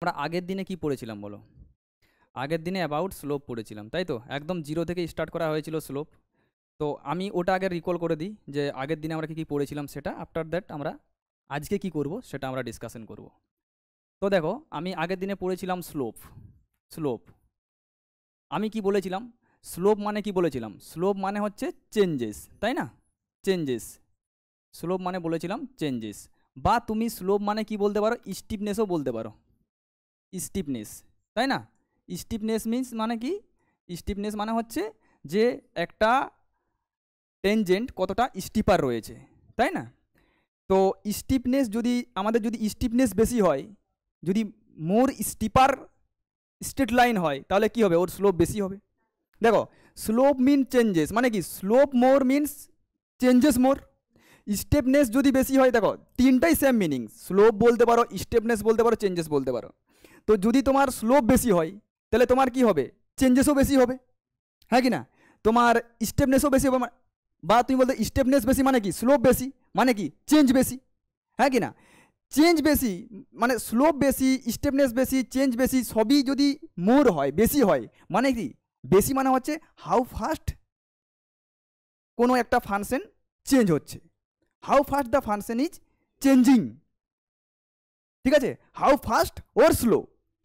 আমরা আগের দিনে কি পড়েছিলাম বলো? আগের দিনে অ্যাবাউট স্লোপ পড়েছিলাম, তাই তো? একদম জিরো থেকে স্টার্ট করা হয়েছিল স্লোপ। তো আমি ওটা আগে রিকল করে দিই যে আগের দিনে আমরা কী কী পড়েছিলাম সেটা। আফটার দ্যাট আমরা আজকে কি করব সেটা আমরা ডিসকাশন করব। তো দেখো, আমি আগের দিনে পড়েছিলাম স্লোপ। স্লোপ আমি কি বলেছিলাম? স্লোপ মানে কি বলেছিলাম? স্লোপ মানে হচ্ছে চেঞ্জেস, তাই না? চেঞ্জেস। স্লোপ মানে বলেছিলাম চেঞ্জেস, বা তুমি স্লোপ মানে কি বলতে পারো? স্টিফনেসও বলতে পারো। স্টিফনেস, তাই না? স্টিফনেস মিন্স মানে কি? স্টিফনেস মানে হচ্ছে যে একটা টেনজেন্ট কতটা স্টিপার রয়েছে, তাই না? তো স্টিফনেস যদি আমাদের যদি স্টিফনেস বেশি হয়, যদি মোর স্টিপার স্ট্রেট লাইন হয়, তাহলে কি হবে? ওর স্লোপ বেশি হবে। দেখো, স্লোপ মিন চেঞ্জেস মানে কি? স্লোপ মোর মিনস চেঞ্জেস মোর। স্টেপনেস যদি বেশি হয়, দেখো তিনটাই সেম মিনিং। স্লোপ বলতে পারো, স্টেপনেস বলতে পারো, চেঞ্জেস বলতে পারো। তো যদি তোমার স্লোপ বেশি হয় তাহলে তোমার কি হবে? চেঞ্জেসও বেশি হবে, হ্যাঁ কি না? তোমার স্টেপনেসও বেশি হবে, বা তুমি বলতে স্টেপনেস বেশি মানে কি? স্লোপ বেশি মানে কি? চেঞ্জ বেশি, হ্যাঁ কি না? চেঞ্জ বেশি মানে স্লোপ বেশি, স্টেপনেস বেশি, চেঞ্জ বেশি, সবই যদি মোর হয়, বেশি হয়, মানে কি? বেশি মানে হচ্ছে হাউ ফাস্ট কোনো একটা ফাংশন চেঞ্জ হচ্ছে, how fast the function is changing, ঠিক আছে? হাউ ফাস্ট ওর স্লো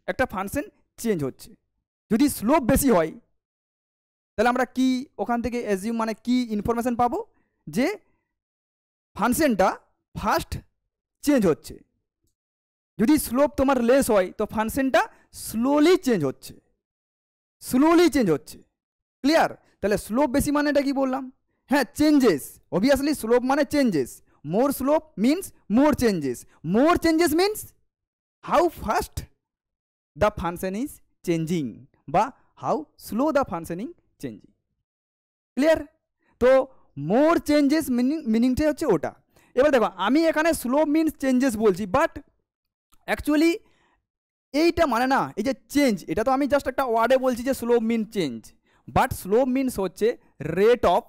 একটা ফাংশন চেঞ্জ হচ্ছে। যদি স্লোপ বেশি হয় তাহলে আমরা কি ওখান থেকে অ্যাজিউম মানে কি ইনফরমেশন পাবো? যে ফাংশনটা ফাস্ট চেঞ্জ হচ্ছে। যদি স্লোপ তোমার লেস হয় তো ফাংশনটা স্লোলি চেঞ্জ হচ্ছে, স্লোলি চেঞ্জ হচ্ছে। ক্লিয়ার? তাহলে স্লোপ বেশি মানেটা কি বললাম? হ্যাঁ, চেঞ্জেস। অবভিয়াসলি স্লোপ মানে changes. More slope means more changes. More changes means how fast the function is changing, বা how slow the functioning changing. Clear? তো মোর চেঞ্জেস মিনিংটাই হচ্ছে ওটা। এবার দেখো, আমি এখানে স্লোপ মিন্স চেঞ্জেস বলছি, বাট অ্যাকচুয়ালি এইটা মানে না, এই যে চেঞ্জ, এটা তো আমি জাস্ট একটা ওয়ার্ডে বলছি যে slope mean change, but slope means হচ্ছে rate of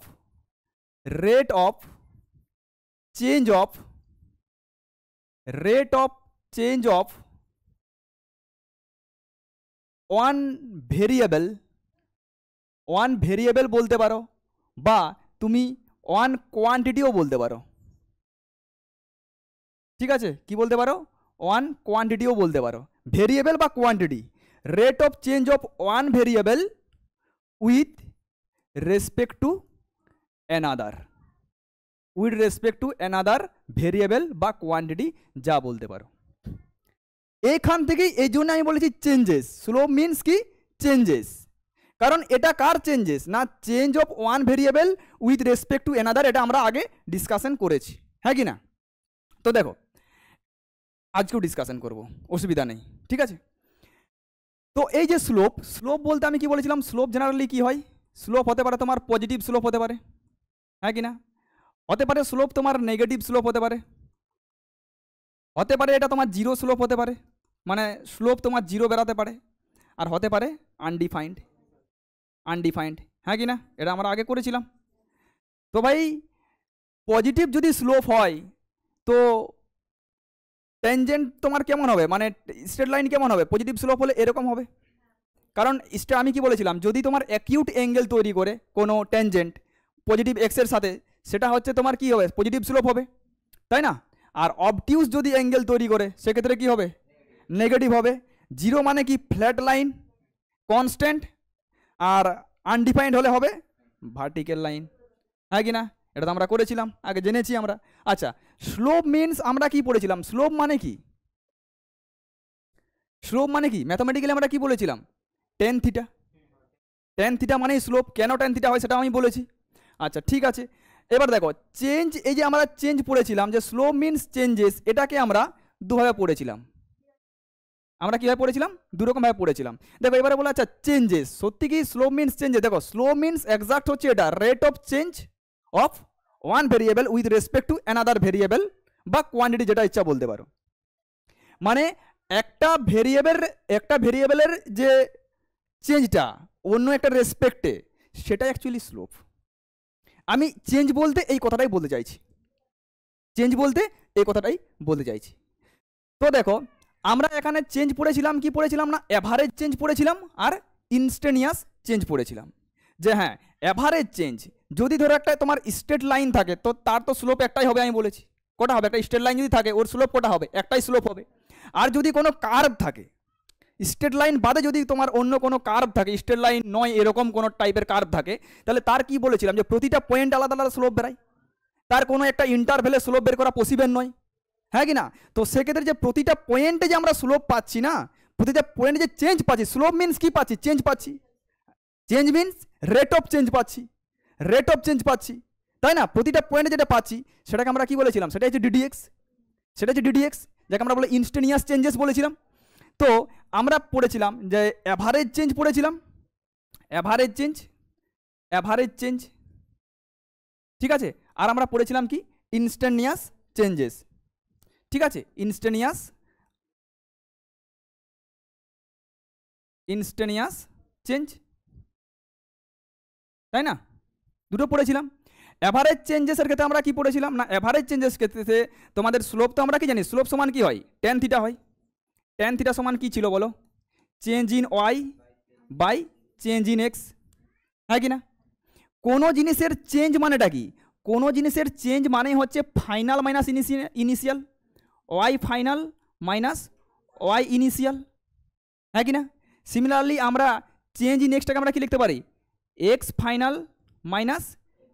change of one variable বলতে পারো, বা তুমি ওয়ান কোয়ান্টিটিও বলতে পারো। ঠিক আছে? কি বলতে পারো? ওয়ান কোয়ান্টিটিও বলতে পারো। ভেরিয়েবল বা quantity, rate of change of one variable with respect to another, variable বা কোয়ান্টিটি যা বলতে পারো। এইখান থেকেই এই জন্য আমি বলেছি চেঞ্জেস। স্লোপ মিনস কি? চেঞ্জেস। কারণ এটা কার চেঞ্জেস? না, change of one variable with respect to another, এটা আমরা আগে ডিসকাশন করেছি, হ্যাঁ কি না? তো দেখো, আজকেও ডিসকাশন করব, অসুবিধা নেই, ঠিক আছে? তো এই যে স্লোপ বলতে আমি কি বলেছিলাম? স্লোপ জেনারেলি কি হয়? স্লোপ হতে পারে তোমার পজিটিভ স্লোপ হতে পারে, হ্যাঁ কি না? হতে পারে স্লোপ তোমার নেগেটিভ স্লোপ হতে পারে, হতে পারে এটা তোমার জিরো স্লোপ হতে পারে, মানে স্লোপ তোমার জিরো বেরাতে পারে, আর হতে পারে আনডিফাইন্ড, হ্যাঁ কি না? এটা আমরা আগে করেছিলাম। তো ভাই, পজিটিভ যদি স্লোপ হয় তো ট্যানজেন্ট তোমার কেমন হবে? মানে স্ট্রেট লাইন কেমন হবে? পজিটিভ স্লোপ হলে এরকম হবে। কারণ আমি কি বলেছিলাম? যদি তোমার অ্যাকিউট অ্যাঙ্গেল তৈরি করে কোনো ট্যানজেন্ট পজিটিভ এক্সের সাথে, সেটা হচ্ছে তোমার কি হবে? পজিটিভ স্লোপ হবে, তাই না? আর অবটিউজ যদি অ্যাঙ্গেল তৈরি করে সেক্ষেত্রে কি হবে? নেগেটিভ হবে। জিরো মানে কি? Flat line, constant. আর আনডিফাইন্ড হলে হবে ভার্টিক্যাল লাইন, হ্যাঁ কি না? এটা তো আমরা করেছিলাম, আগে জেনেছি আমরা। আচ্ছা, স্লোপ মিনস আমরা কি পড়েছিলাম? স্লোপ মানে কি? স্লোপ মানে কি ম্যাথমেটিক্যালি আমরা কি বলেছিলাম? টেন থিটা মানেই স্লোপ। কেন টেন থিটা হয় সেটা আমি বলেছি। আচ্ছা, ঠিক আছে। এবার দেখো, চেঞ্জ, এই যে আমরা চেঞ্জ পড়েছিলাম যে স্লোপ মিনস চেঞ্জেস, এটাকে আমরা দুভাবে পড়েছিলাম। আমরা কীভাবে পড়েছিলাম? দুরকমভাবে পড়েছিলাম। দেখো এবারে বলে, আচ্ছা চেঞ্জেস, সত্যি কি স্লোপ মিনস চেঞ্জেস? দেখো, স্লোপ মিনস এক্সাক্ট হচ্ছে এটা, rate of change of one variable with respect to another variable বা কোয়ান্টিটি, যেটা ইচ্ছা বলতে পারো। মানে একটা ভেরিয়েবলের যে চেঞ্জটা অন্য একটা রেসপেক্টে, সেটাই অ্যাকচুয়ালি স্লোপ। আমি চেঞ্জ বলতে এই কথাটাই বলতে চাইছি, তো দেখো, আমরা এখানে চেঞ্জ পড়েছিলাম, কি পড়েছিলাম না, অ্যাভারেজ চেঞ্জ পড়েছিলাম আর ইনস্টেনিয়াস চেঞ্জ পড়েছিলাম। যে হ্যাঁ, অ্যাভারেজ চেঞ্জ যদি ধরো একটা তোমার স্ট্রেট লাইন থাকে তো তার তো স্লোপ একটাই হবে, আমি বলেছি কটা হবে, একটা স্ট্রেট লাইন যদি থাকে ওর স্লোপ কটা হবে, একটাই স্লোপ হবে। আর যদি কোনো কার্ভ থাকে, স্ট্রেট লাইন বাদে যদি তোমার অন্য কোনো কার্ভ থাকে, স্ট্রেট লাইন নয় এরকম কোনো টাইপের কার্ভ থাকে, তাহলে তার কি বলেছিলাম যে প্রতিটা পয়েন্ট আলাদা আলাদা স্লোপ বেরায়, তার কোনো একটা ইন্টারভেলে স্লোপ বের করা পসিবল নয়, হ্যাঁ কি না? তো সেক্ষেত্রে যে প্রতিটা পয়েন্টে যে আমরা স্লোপ পাচ্ছি না, প্রতিটা পয়েন্টে যে চেঞ্জ পাচ্ছি, স্লোপ মিনস কি পাচ্ছি, চেঞ্জ পাচ্ছি, change means rate of change পাচ্ছি, রেট অফ চেঞ্জ পাচ্ছি, তাই না? প্রতিটা পয়েন্টে যেটা পাচ্ছি সেটাকে আমরা কি বলেছিলাম, সেটা হচ্ছে ডিডিএক্স, সেটা হচ্ছে ডিডিএক্স, যাকে আমরা বলে ইনস্টেনিয়াস চেঞ্জেস বলেছিলাম। তো আমরা পড়েছিলাম যে অ্যাভারেজ চেঞ্জ পড়েছিলাম, অ্যাভারেজ চেঞ্জ, অ্যাভারেজ চেঞ্জ, ঠিক আছে। আর আমরা পড়েছিলাম কি, ইনস্টেনিয়াস চেঞ্জেস, ঠিক আছে, ইনস্টেনিয়াস, ইনস্টেনিয়াস চেঞ্জ, তাই না? দুটো পড়েছিলাম। অ্যাভারেজ চেঞ্জেসের ক্ষেত্রে আমরা কি পড়েছিলাম না, অ্যাভারেজ চেঞ্জেস ক্ষেত্রে তোমাদের স্লোপ তো আমরা কি জানি, স্লোপ সমান কি হয়, ট্যান থিটা হয়। ট্যান থিটা সমান কি ছিল বলো, change in Y by change in X, হ্যাঁ কি না? কোনো জিনিসের চেঞ্জ মানেটা কি, কোনো জিনিসের চেঞ্জ মানে হচ্ছে final minus initial, Y final minus Y initial, হ্যাঁ কি না? সিমিলারলি আমরা চেঞ্জ ইন এক্সটাকে আমরা কি লিখতে পারি, x final minus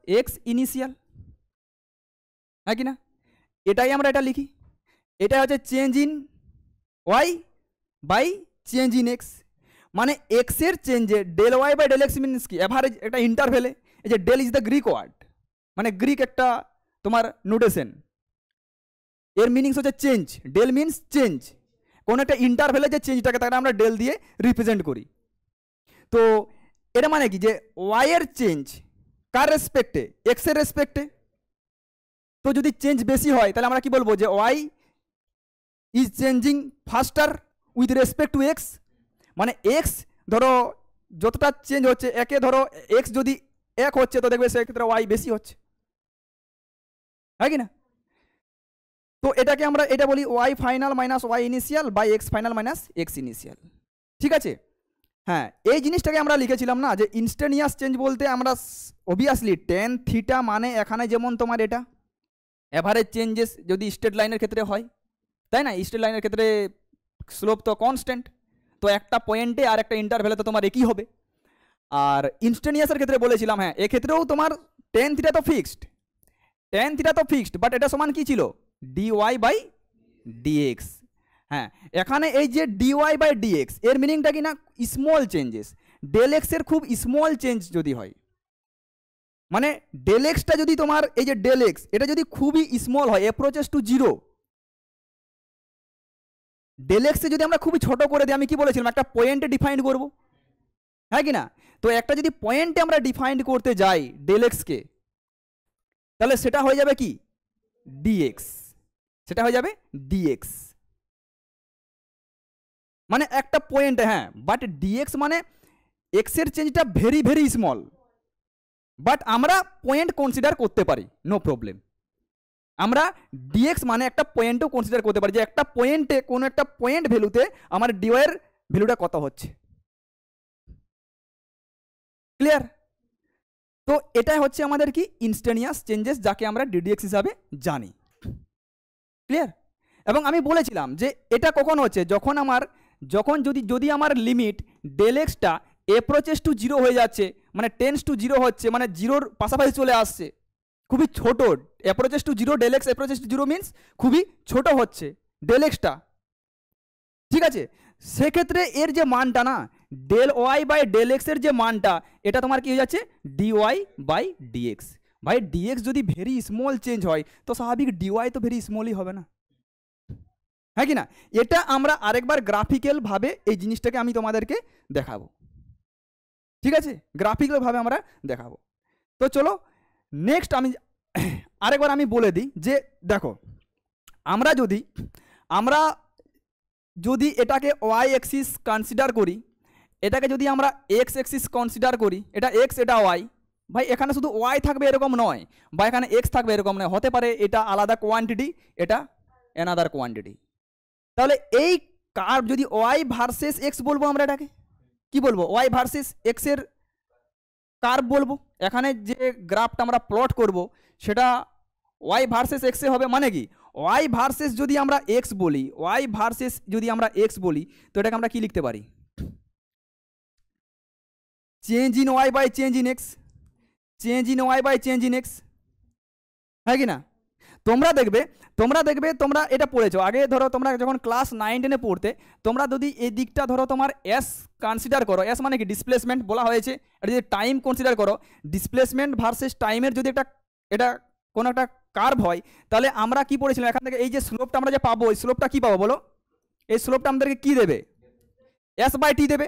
x initial, হ্যাঁ কি না? এটাই আমরা এটা লিখি, এটা হচ্ছে change in Y by change in x, মানে এক্সের চেঞ্জে del Y by del x means কি, অ্যাভারেজ একটা ইন্টারভেলে, এই যে del is the Greek word, মানে গ্রিক একটা তোমার নোটেশন, এর মিনিংস হচ্ছে চেঞ্জ, ডেল মিনস চেঞ্জ, কোনো একটা ইন্টারভেলে যে চেঞ্জটাকে তাকে আমরা ডেল দিয়ে রিপ্রেজেন্ট করি। তো এটা মানে কি যে ওয়াই এর চেঞ্জ কার রেসপেক্টে, এক্স এর রেসপেক্টে, তো যদি চেঞ্জ বেশি হয় তাহলে আমরা কি বলবো যে Y is changing faster with respect to X, মানে এক্স ধরো যতটা চেঞ্জ হচ্ছে, একে ধরো এক্স যদি এক হচ্ছে তো দেখবে সেক্ষেত্রে ওয়াই বেশি হচ্ছে, হ্যাঁ কি না? তো এটাকে আমরা এটা বলি Y final minus Y initial by X final minus x initial, ঠিক আছে। হ্যাঁ, এই জিনিসটাকে আমরা লিখেছিলাম না যে ইনস্টেনিয়াস চেঞ্জ বলতে আমরা অবভিয়াসলি টেন থিটা মানে এখানে যেমন তোমার এটা অ্যাভারেজ চেঞ্জেস যদি স্ট্রেট লাইনের ক্ষেত্রে হয়, তাই না? স্ট্রেট লাইনের ক্ষেত্রে স্লোপ তো কনস্ট্যান্ট, তো একটা পয়েন্টে আর একটা ইন্টারভ্যালে তো তোমার একই হবে। আর ইনস্টেনিয়াসের ক্ষেত্রে বলেছিলাম হ্যাঁ এক্ষেত্রেও তোমার টেন থিটা তো ফিক্সড, টেন থিটা তো ফিক্সড, বাট এটা সমান কি ছিল, ডিওয়াই বাই ডিএক্স। হ্যাঁ, এখানে এই যে ডিওয়াই বাই ডিএক্স এর মিনিংটা কি না, স্মল চেঞ্জেস, ডেল এক্স এর খুব স্মল চেঞ্জ যদি হয়, মানে ডেল এক্সটা যদি তোমার এই যে ডেল এক্স এটা যদি খুবই স্মল হয়, অ্যাপ্রোচেস টু জিরো, ডেল এক্সে যদি আমরা খুবই ছোট করে দিই, আমি কি বলেছিলাম একটা পয়েন্টে ডিফাইন করব, হ্যাঁ কি না? তো একটা যদি পয়েন্টে আমরা ডিফাইন করতে যাই ডেল এক্সকে, তাহলে সেটা হয়ে যাবে কি ডিএক্স, সেটা হয়ে যাবে ডিএক্স, মানে একটা পয়েন্টে, হ্যাঁ, বাট ডিএক্স মানে এক্সের চেঞ্জটা ভেরি ভেরি স্মল, বাট আমরা পয়েন্ট কনসিডার করতে পারি, নো প্রবলেম, আমরা ডিএক্স মানে একটা পয়েন্টও কনসিডার করতে পারি যে একটা পয়েন্টে কোনো একটা পয়েন্ট ভ্যালুতে আমার ডিওয়াইয়ের ভ্যালুটা কত হচ্ছে, ক্লিয়ার? তো এটাই হচ্ছে আমাদের কি ইনস্টেনিয়াস চেঞ্জেস, যাকে আমরা ডিডিএক্স হিসাবে জানি, ক্লিয়ার? এবং আমি বলেছিলাম যে এটা কখন হচ্ছে, যখন যদি আমার লিমিট ডেল এক্সটা অ্যাপ্রোচেস টু জিরো হয়ে যাচ্ছে, মানে টেন্স টু জিরো হচ্ছে, মানে জিরোর পাশাপাশি চলে আসছে, খুবই ছোট, approaches to zero, del X approaches to zero means খুবই ছোট হচ্ছে ডেল এক্সটা, ঠিক আছে। সেক্ষেত্রে এর যে মানটা না, del Y by del X এর যে মানটা, এটা তোমার কি হয়ে যাচ্ছে ডিওয়াই বাই ডিএক্স। ভাই ডিএক্স যদি ভেরি স্মল চেঞ্জ হয় তো স্বাভাবিক ডিওয়াই তো ভেরি স্মলই হবে না, হ্যাঁ কি না? এটা আমরা আরেকবার গ্রাফিক্যাল ভাবে এই জিনিসটাকে আমি তোমাদেরকে দেখাবো, ঠিক আছে, গ্রাফিক্যাল ভাবে আমরা দেখাবো। তো চলো নেক্সট আমি আরেকবার আমি বলে দিই যে দেখো, আমরা যদি এটাকে ওয়াই অ্যাক্সিস কনসিডার করি, এটাকে যদি আমরা এক্স অ্যাক্সিস কনসিডার করি, এটা এক্স এটা ওয়াই, ভাই এখানে শুধু ওয়াই থাকবে এরকম নয়, বা এখানে এক্স থাকবে এরকম নয়, হতে পারে এটা আলাদা কোয়ান্টিটি, এটা অ্যানাদার কোয়ান্টিটি। তাহলে এই কার্ভ যদি ওয়াই ভার্সেস এক্স বলবো আমরা এটাকে কি বলবো, ওয়াই ভার্সেস এক্স এর কার্ভ বলবো। এখানে যে গ্রাফটা আমরা প্লট করব সেটা ওয়াই ভার্সেস এক্সে হবে, মানে কি ওয়াই ভার্সেস যদি আমরা এক্স বলি, ওয়াই ভার্সেস যদি আমরা এক্স বলি তো এটাকে আমরা কি লিখতে পারি, change in Y by change in X, change in Y by change in X, হ্যাঁ কি না? তোমরা দেখবে তোমরা এটা পড়েছো আগে, ধরো তোমরা যখন ক্লাস 9-10 পড়তে, তোমরা যদি এই দিকটা ধরো তোমার এস কনসিডার করো, এস মানে কি ডিসপ্লেসমেন্ট বলা হয়েছে, এটা যদি টাইম কনসিডার করো, ডিসপ্লেসমেন্ট ভার্সেস টাইমের যদি এটা কোনো একটা কার্ভ হয়, তাহলে আমরা কি পড়েছিলাম এখান থেকে এই যে স্লোপটা আমরা যে পাবো, এই স্লোপটা কি পাবো বলো, এই স্লোপটা আমাদেরকে কি দেবে, এস বাই টি দেবে।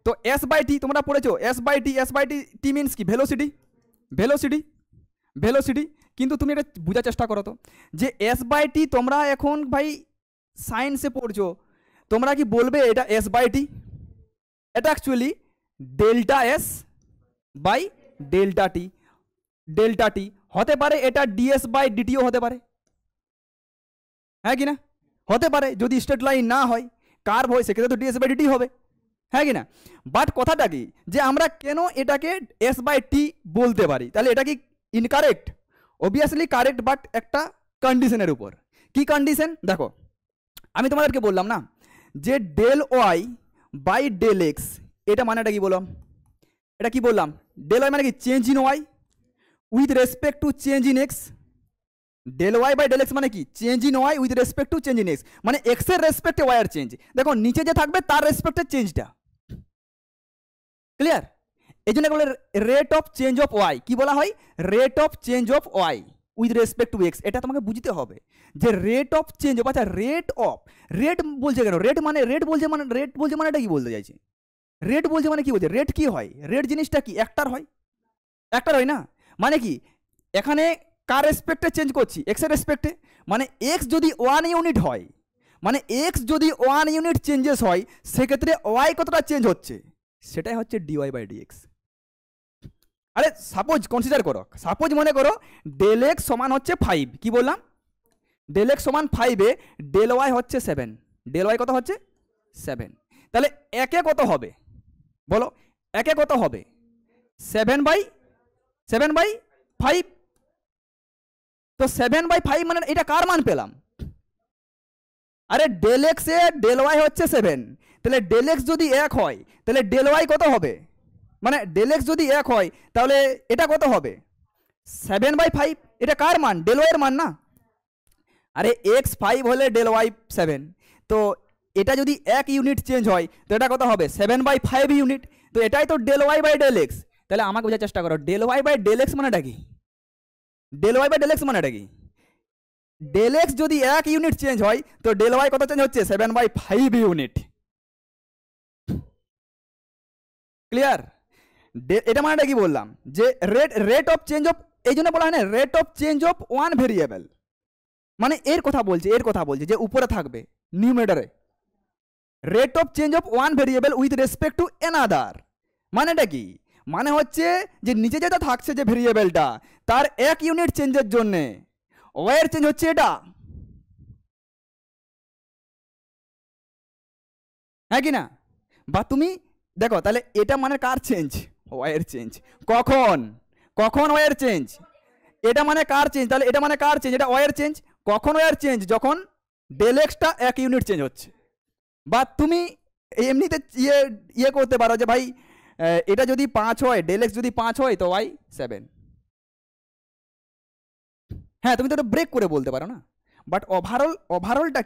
তো এস বাই টি তোমরা পড়েছো, s by t, t means কি ভেলোসিটি। কিন্তু তুমি এটা বোঝার চেষ্টা করো তো যে এস বাই টি তোমরা এখন ভাই সায়েন্সে পড়ছো, তোমরা কি বলবে এটা এস বাই টি, এটা actually delta s by delta t হতে পারে, এটা ডিএস বাই ডিটিও হতে পারে, হ্যাঁ কি না? হতে পারে যদি স্ট্রেট লাইন না হয়, কার্ভ হয়, সেক্ষেত্রে তো ডিএস বাই ডিটি হবে, হ্যাঁ কি না? বাট কথাটা কি যে আমরা কেন এটাকে এস বাই টি বলতে পারি, তাহলে এটা কি ইনকারেক্ট? অবভিয়াসলি কারেক্ট, বাট একটা কন্ডিশনের উপর। কি কন্ডিশন দেখো, আমি তোমাদেরকে বললাম না যে del Y by del x, এটা মানেটা কি বললাম, এটা কি বললাম, ডেল ওয়াই মানে কি change in y with respect to change in x, del Y by del x মানে কি change in y with respect to change in x, মানে এক্স এর রেসপেক্টে ওয়াই এর চেঞ্জ। দেখো নিচে যে থাকবে তার রেসপেক্টে চেঞ্জটা, ক্লিয়ার? এই জন্য বলে rate of change of y, কি বলা হয়, rate of change of y with respect to x. এটা তোমাকে বুঝতে হবে যে রেট অফ চেঞ্জ অফ, আচ্ছা রেট বলছে কেন, রেট বলছে মানে এটা কি বলতে চাইছে, রেট বলছে মানে কি বলছে, রেট কি হয়, রেট জিনিসটা কি একটার হয় না, মানে কি এখানে কার রেসপেক্টে চেঞ্জ করছি, এক্স এর রেসপেক্টে, মানে এক্স যদি 1 ইউনিট হয়, মানে এক্স যদি 1 ইউনিট চেঞ্জেস হয়, সেক্ষেত্রে ওয়াই কতটা চেঞ্জ হচ্ছে, সেটাই হচ্ছে ডিওয়াই বাই ডিএক্স। আরে সাপোজ কনসিডার করো, সাপোজ মনে করো ডেল এক্স সমান হচ্ছে 5, কি বললাম, ডেল এক্স সমান 5-এ ডেল ওয়াই হচ্ছে 7, ডেল ওয়াই কত হচ্ছে 7, তাহলে একে কত হবে বলো, একে কত হবে 7/5, তো 7/5 মানে এটা কার মান পেলাম, আরে ডেল এক্স এ ডেল ওয়াই হচ্ছে 7, তাহলে ডেল এক্স যদি 1 হয় তাহলে ডেল ওয়াই কত হবে, মানে ডেল এক্স যদি 1 হয় তাহলে এটা কত হবে 7/5, এটা কার মান, ডেল ওয়াই এর মান না, আরে এক্স 5 হলে ডেল ওয়াই 7, তো এটা যদি 1 ইউনিট চেঞ্জ হয় তো এটা কত হবে 7/5 ইউনিট, তো এটাই তো del Y by del x. তাহলে আমাকে বোঝার চেষ্টা করো del Y by del x মানেটা কি, del Y by del x মানেটা কি, ডেল এক্স যদি 1 ইউনিট চেঞ্জ হয় তো ডেল ওয়াই কত চেঞ্জ হচ্ছে 7/5 ইউনিট, ক্লিয়ার? এটা মানেটা কি বললাম যে রেট অফ চেঞ্জ অফ, এই জন্য বলা হয় না rate of change of one variable, মানে এর কথা বলছে যে উপরে থাকবে নিউমেটারে, rate of change of one variable with respect to another, মানেটা কি, মানে হচ্ছে যে নিচে যেটা থাকছে যে ভেরিয়েবলটা তার 1 ইউনিট চেঞ্জের জন্য ওয়াইয়ের চেঞ্জ হচ্ছে এটা, হ্যাঁ কি না? বা তুমি দেখো তাহলে এটা মানে কার চেঞ্জ, ওয়াইয়ের চেঞ্জ, কখন ওয়াইয়ের চেঞ্জ, এটা মানে কার চেঞ্জ, তাহলে এটা মানে কার চেঞ্জ, এটা ওয়াইয়ের চেঞ্জ, কখন ওয়াইয়ের চেঞ্জ, যখন ডেল এক্সটা 1 ইউনিট চেঞ্জ হচ্ছে। বা তুমি এমনিতে ইয়ে করতে পারো যে ভাই এটা যদি 5 হয়, ডেল এক্স যদি 5 হয় তো ওয়াই 7, হ্যাঁ তুমি তো এটা ব্রেক করে বলতে পারো না, বাট ওভারঅলটা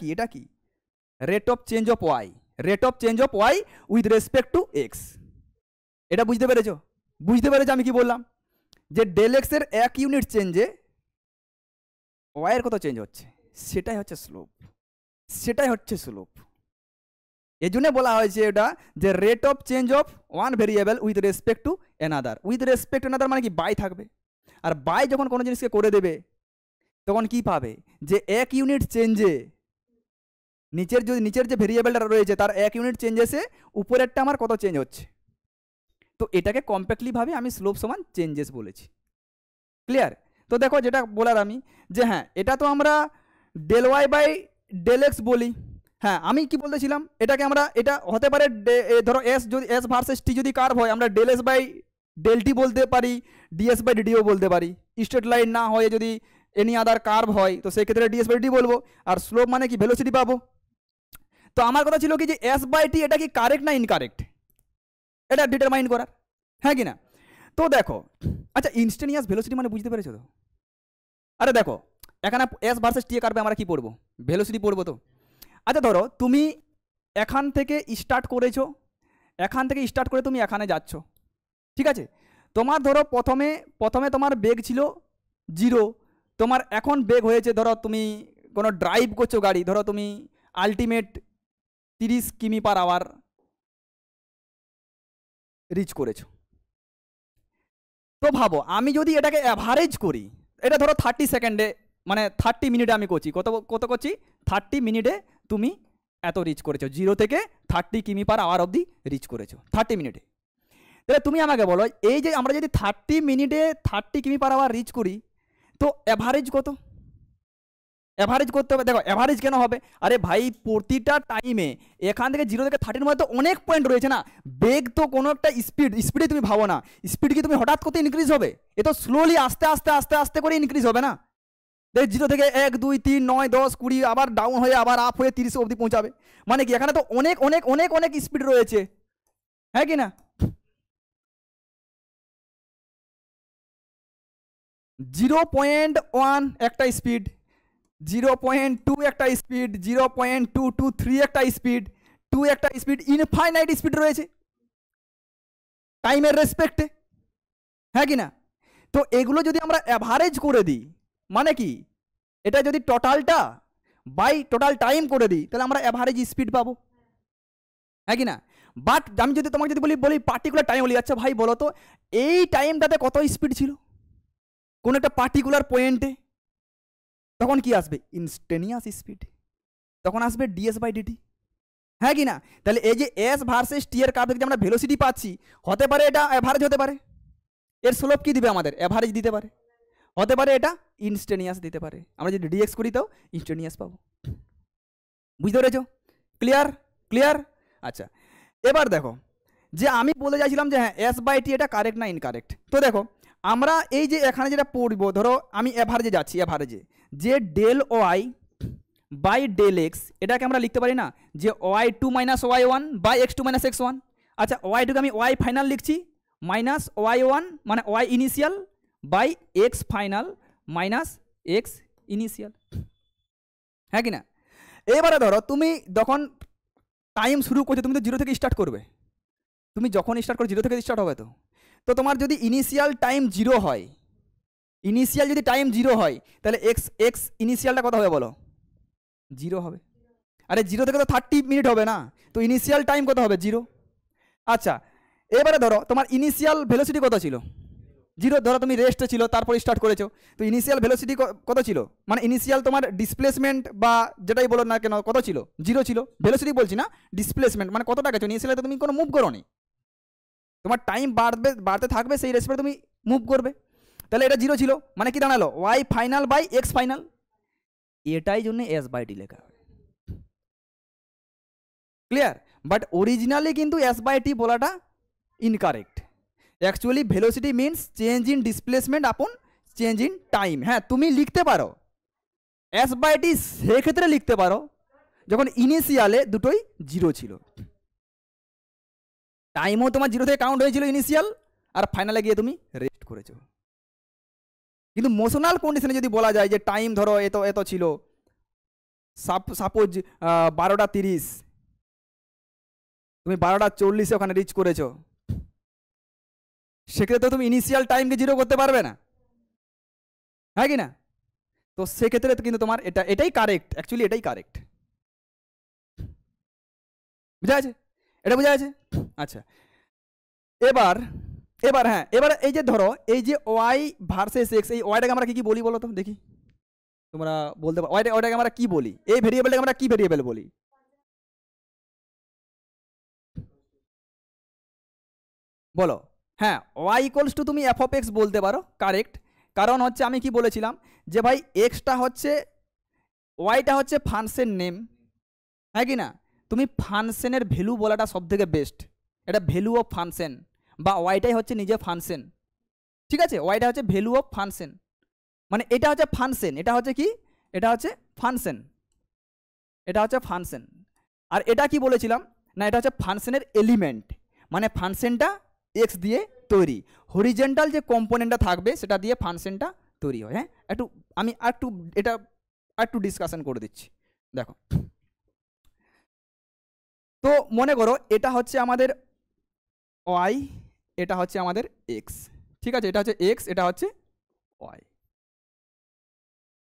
কি, এটা কি rate of change of y with respect to x. এটা বুঝতে পেরেছো আমি কি বললাম, যে ডেল এক্স এর 1 ইউনিট চেঞ্জে ওয়াই এর কত চেঞ্জ হচ্ছে, সেটাই হচ্ছে স্লোপ, এই জন্য বলা হয়েছে এটা যে rate of change of one variable with respect to another, মানে কি বাই থাকবে, আর বাই যখন কোনো জিনিসকে করে দেবে তখন কি পাবে যে 1 ইউনিট চেঞ্জে নিচের যে ভেরিয়েবলটা রয়েছে তার 1 ইউনিট চেঞ্জেসে উপরেরটা আমার কত চেঞ্জ হচ্ছে, তো এটাকে কম্প্যাক্টলি ভাবে আমি স্লোপ সমান চেঞ্জেস বলেছি, ক্লিয়ার? তো দেখো যেটা বলার আমি যে হ্যাঁ এটা তো আমরা del Y by del x বলি, হ্যাঁ আমি কি বলতেছিলাম, এটাকে আমরা এটা হতে পারে ধরো এস যদি এস ভার্সেস টি যদি কার্ভ হয় আমরা del s by del t বলতে পারি, ডিএস বাই ডিটিও বলতে পারি। স্ট্রেট লাইন না হয়ে যদি এনি আদার কার্ভ হয় তো সেক্ষেত্রে ডিএস বাই ডি বলবো। আর স্লোপ মানে কি ভেলোসিটি পাবো। তো আমার কথা ছিল কি যে এস বাই টি এটা কি কারেক্ট না ইনকারেক্ট, এটা ডিটারমাইন করার, হ্যাঁ কি না। তো দেখো আচ্ছা ইনস্টেনিয়াস ভেলোসিটি মানে বুঝতে পেরেছো তো। আরে দেখো এখানে এস ভার্সেস টি কার্ভে আমরা কি পড়বো, ভেলোসিটি পড়বো তো। আচ্ছা ধরো তুমি এখান থেকে স্টার্ট করেছো, এখান থেকে স্টার্ট করে তুমি এখানে যাচ্ছ, ঠিক আছে। তোমার ধরো প্রথমে প্রথমে তোমার বেগ ছিল 0, তোমার এখন বেগ হয়েছে ধরো তুমি কোনো ড্রাইভ করছো গাড়ি, ধরো তুমি আলটিমেট 30 কিমি/আওয়ার রিচ করেছো। তো ভাবো আমি যদি এটাকে অ্যাভারেজ করি, এটা ধরো 30 সেকেন্ডে মানে 30 মিনিটে আমি করছি, কত কত করছি 30 মিনিটে তুমি এত রিচ করেছো, 0 থেকে 30 কিমি/আওয়ার অবধি রিচ করেছো 30 মিনিটে। তাহলে তুমি আমাকে বলো এই যে আমরা যদি 30 মিনিটে 30 কিমি/আওয়ার রিচ করি তো অ্যাভারেজ কত, অ্যাভারেজ করতে হবে। দেখো অ্যাভারেজ কেন হবে, আরে ভাই প্রতিটা টাইমে এখান থেকে 0 থেকে 30-এর মধ্যে তো অনেক পয়েন্ট রয়েছে না। বেগ তো কোনো একটা স্পিডে তুমি ভাবো না, স্পিড কি তুমি হঠাৎ করতে ইনক্রিজ হবে, এ তো স্লোলি আস্তে আস্তে আস্তে আস্তে করে ইনক্রিজ হবে না। দেখ 0 থেকে 1 2 3 9 10 20 আবার ডাউন হয়ে আবার আপ হয়ে 30 অবধি পৌঁছাবে, মানে কি এখানে তো অনেক অনেক অনেক অনেক স্পিড রয়েছে, হ্যাঁ কি না। 0.1 একটা স্পিড, 0.2 একটা স্পিড, 0.223 একটা স্পিড, 2 একটা স্পিড, ইনফাইনাইট স্পিড রয়েছে টাইমের রেসপেক্টে, হ্যাঁ কি না। তো এগুলো যদি আমরা অ্যাভারেজ করে দিই মানে কি এটা যদি টোটালটা বাই টোটাল টাইম করে দিই তাহলে আমরা অ্যাভারেজ স্পিড পাবো, হ্যাঁ কি না। বাট আমি যদি তোমাকে যদি বলি পার্টিকুলার টাইম বলি, আচ্ছা ভাই বলো তো এই টাইমটাতে কত স্পিড ছিল কোন একটা পার্টিকুলার পয়েন্টে, তখন কি আসবে ইনস্টেনিয়াস স্পিড, তখন আসবে ডিএস বাই ডিটি, হ্যাঁ কি না। তাহলে এই যে এস ভার্সেস টি এর কার্ভ থেকে আমরা ভেলোসিটি পাচ্ছি, হতে পারে এটা অ্যাভারেজ হতে পারে, এর স্লোপ কি দিবে আমাদের অ্যাভারেজ দিতে পারে, হতে পারে এটা ইনস্টেনিয়াস দিতে পারে, আমরা যদি ডিএক্স করি তাও ইনস্টেনিয়াস পাবো। বুঝতে পেরেছো, ক্লিয়ার ক্লিয়ার। আচ্ছা এবার দেখো যে আমি বলে যাচ্ছিলাম যে হ্যাঁ এস বাই টি এটা কারেক্ট না ইনকারেক্ট। তো দেখো আমরা এই যে এখানে যেটা পড়বো, ধরো আমি অ্যাভারেজে যাচ্ছি, অ্যাভারেজে যে del Y by del x এটাকে আমরা লিখতে পারি না যে y2 - y1 by x2 - x1। আচ্ছা y2কে আমি y ফাইনাল লিখছি মাইনাস y1 মানে y initial by x final minus x initial, হ্যাঁ কি না। এবারে ধরো তুমি যখন টাইম শুরু করছো তুমি তো 0 থেকে স্টার্ট করবে, তুমি যখন স্টার্ট করো 0 থেকে স্টার্ট হবে তো। তো তোমার যদি ইনিশিয়াল টাইম 0 হয়, ইনিশিয়াল যদি টাইম 0 হয় তাহলে এক্স ইনিশিয়ালটা কত হবে বলো 0 হবে। আরে 0 থেকে তো 30 মিনিট হবে না, তো ইনিশিয়াল টাইম কত হবে 0। আচ্ছা এবারে ধরো তোমার ইনিশিয়াল ভেলোসিটি কত ছিল 0, ধরো তুমি রেস্টে ছিল তারপর স্টার্ট করেছো, তো ইনিশিয়াল ভেলোসিটি কত ছিল, মানে ইনিশিয়াল তোমার ডিসপ্লেসমেন্ট বা যেটাই বলো না কেন কত ছিল 0 ছিল, ভেলোসিটি বলছি না ডিসপ্লেসমেন্ট মানে কতটা গেছো, ইনিশিয়ালে তো তুমি কোনো মুভ করো নি, তোমার টাইম বাড়তে থাকবে সেই রেসপেক্টে তুমি মুভ করবে, তাহলে এটা 0 ছিল মানে কি দাঁড়ালো y final by x final, এটাই জন্য এস বাই টি লেখা হয়, ক্লিয়ার। বাট অরিজিনালি কিন্তু এস বাই টি বলাটা incorrect, actually velocity means change in displacement upon change in time. হ্যাঁ তুমি লিখতে পারো এস বাই টি সেক্ষেত্রে লিখতে পারো যখন ইনিশিয়ালে দুটোই 0 ছিল, টাইমও তোমার 0 থেকে কাউন্ট হয়েছিল ইনিশিয়াল আর ফাইনালে গিয়ে তুমি রেস্ট করেছো। কিন্তু মোশনাল কন্ডিশনে যদি বলা যায় যে টাইম ধরো এত এত ছিল, সাপোজ 12টা 30 তুমি 12টা 40 ওখানে রিচ করেছো, সেক্ষেত্রে তো তুমি ইনিশিয়াল টাইমকে 0 করতে পারবে না, হ্যাঁ কি না। তো সেক্ষেত্রে কিন্তু তোমার এটাই কারেক্ট, অ্যাকচুয়ালি এটাই কারেক্ট, বুঝা আছে, এটা বুঝা আছে। আচ্ছা এবার হ্যাঁ এবার এই যে ধরো এই যে ওয়াই ভার্সেস এক্স, এই ওয়াইটাকে আমরা কি বলি বলো তো দেখি, তোমরা বলতে পারো ওয়াইটাকে আমরা কি বলি, এই ভেরিয়েবলটাকে আমরা কি ভেরিয়েবল বলি বলো। হ্যাঁ ওয়াই ইকুয়ালস টু তুমি এফ অফ এক্স বলতে পারো, কারেক্ট। কারণ হচ্ছে আমি কি বলেছিলাম যে ভাই এক্সটা হচ্ছে ওয়াইটা হচ্ছে ফাংশন নেম, হ্যাঁ কি না? তুমি ফাংশনের ভ্যালু বলাটা সব থেকে বেস্ট। এটা ভ্যালু অফ ফাংশন বা ওয়াইটাই হচ্ছে নিজে ফাংশন, ঠিক আছে? ওয়াইটা হচ্ছে ভ্যালু অফ ফাংশন, মানে এটা হচ্ছে ফাংশন, এটা হচ্ছে কি, এটা হচ্ছে ফাংশন, এটা হচ্ছে ফাংশন। আর এটা কি বলেছিলাম না, এটা হচ্ছে ফাংশনের এলিমেন্ট, মানে ফাংশনটা এক্স দিয়ে তৈরি, হরিজেন্টাল যে কম্পোনেন্টটা থাকবে সেটা দিয়ে ফাংশনটা তৈরি হয়। হ্যাঁ, আমি এটা একটু ডিসকাশন করে দিচ্ছি। দেখো, তো মনে করো এটা হচ্ছে আমাদের ওয়াই, এটা হচ্ছে আমাদের এক্স, ঠিক আছে? এটা হচ্ছে এক্স, এটা হচ্ছে ওয়াই।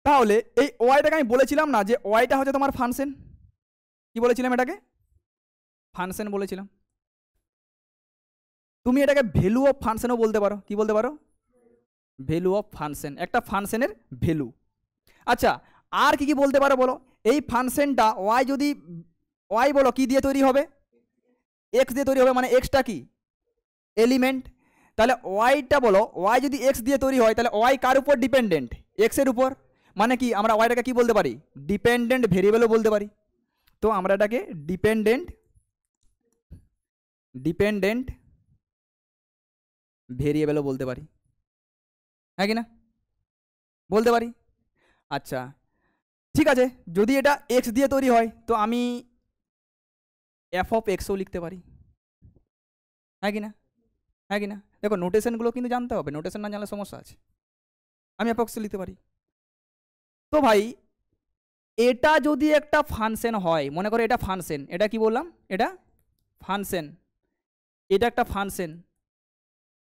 তাহলে এই ওয়াইটাকে আমি বলেছিলাম না যে ওয়াইটা হচ্ছে তোমার ফাংশন, কি বলেছিলাম? এটাকে ফাংশন বলেছিলাম। তুমি এটাকে ভ্যালু অফ ফাংশনও বলতে পারো, কি বলতে পারো? ভ্যালু অফ ফাংশন, একটা ফাংশনের ভ্যালু। আচ্ছা, আর কি কি বলতে পারো বলো? এই ফাংশনটা ওয়াই যদি ওয়াই বলো কি দিয়ে তৈরি হবে? এক্স দিয়ে তৈরি হবে, মানে এক্সটা কি এলিমেন্ট। তাহলে ওয়াইটা বলো, ওয়াই যদি এক্স দিয়ে তৈরি হয় তাহলে ওয়াই কার উপর ডিপেন্ডেন্ট? এক্সের উপর, মানে কি আমরা ওয়াইটাকে কি বলতে পারি? ডিপেন্ডেন্ট ভেরিয়েবলও বলতে পারি। তো আমরা এটাকে ডিপেন্ডেন্ট ভেরিয়েবলও বলতে পারি, হ্যাঁ কি না? বলতে পারি। আচ্ছা ঠিক আছে, যদি এটা এক্স দিয়ে তৈরি হয় তো আমি এফ অফ এক্সও লিখতে পারি, হ্যাঁ কি না? হ্যাঁ কি না? দেখো নোটেশনগুলো কিন্তু জানতে হবে, নোটেশন না জানলে সমস্যা আছে। আমি এফ এক্স লিখতে পারি। তো ভাই এটা যদি একটা ফাংশন হয়, মনে করো এটা ফাংশন, এটা কি বললাম? এটা ফাংশন, এটা একটা ফাংশন।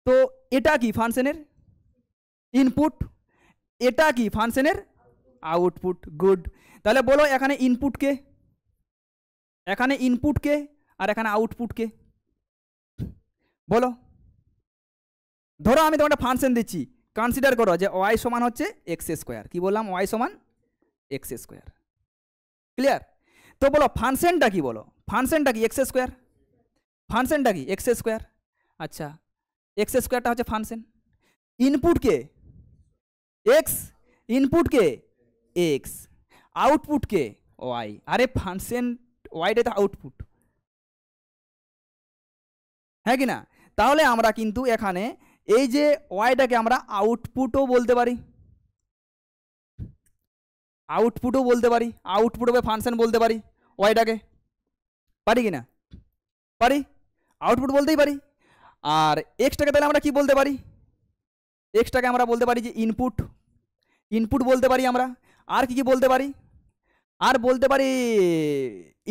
তো এটা কি ফাংশনের ইনপুট, এটা কি ফাংশনের আউটপুট। গুড। তাহলে বলো এখানে ইনপুট কে, এখানে ইনপুট কে, আর এখানে আউটপুট কে? বলো। ধরো আমি তোমাকে ফাংশন দিচ্ছি, কনসিডার করো যে ওয়াই সমান হচ্ছে এক্স স্কোয়ার। কি বললাম? ওয়াই সমান এক্স স্কোয়ার। ক্লিয়ার? তো বলো ফাংশনটা কি? বলো ফাংশনটা কি? X square. ফাংশনটা কি? X square. আচ্ছা, এক্স স্কোয়ারটা হচ্ছে ফাংশন। ইনপুট কে? এক্স। ইনপুট কে? এক্স। আউটপুট কে? ওয়াই। আরে ফাংশন ওয়াইটা তো আউটপুট, হ্যাঁ কি না? তাহলে আমরা কিন্তু এখানে এই যে ওয়াইটাকে আমরা আউটপুটও বলতে পারি, আউটপুটও বলতে পারি, আউটপুট হবে ফাংশন বলতে পারি ওয়াইটাকে, পারি কি না? পারি, আউটপুট বলতেই পারি। আর এক্সটাকে তাহলে আমরা কি বলতে পারি? এক্সটাকে আমরা বলতে পারি যে ইনপুট, ইনপুট বলতে পারি আমরা। আর কি কি বলতে পারি? আর বলতে পারি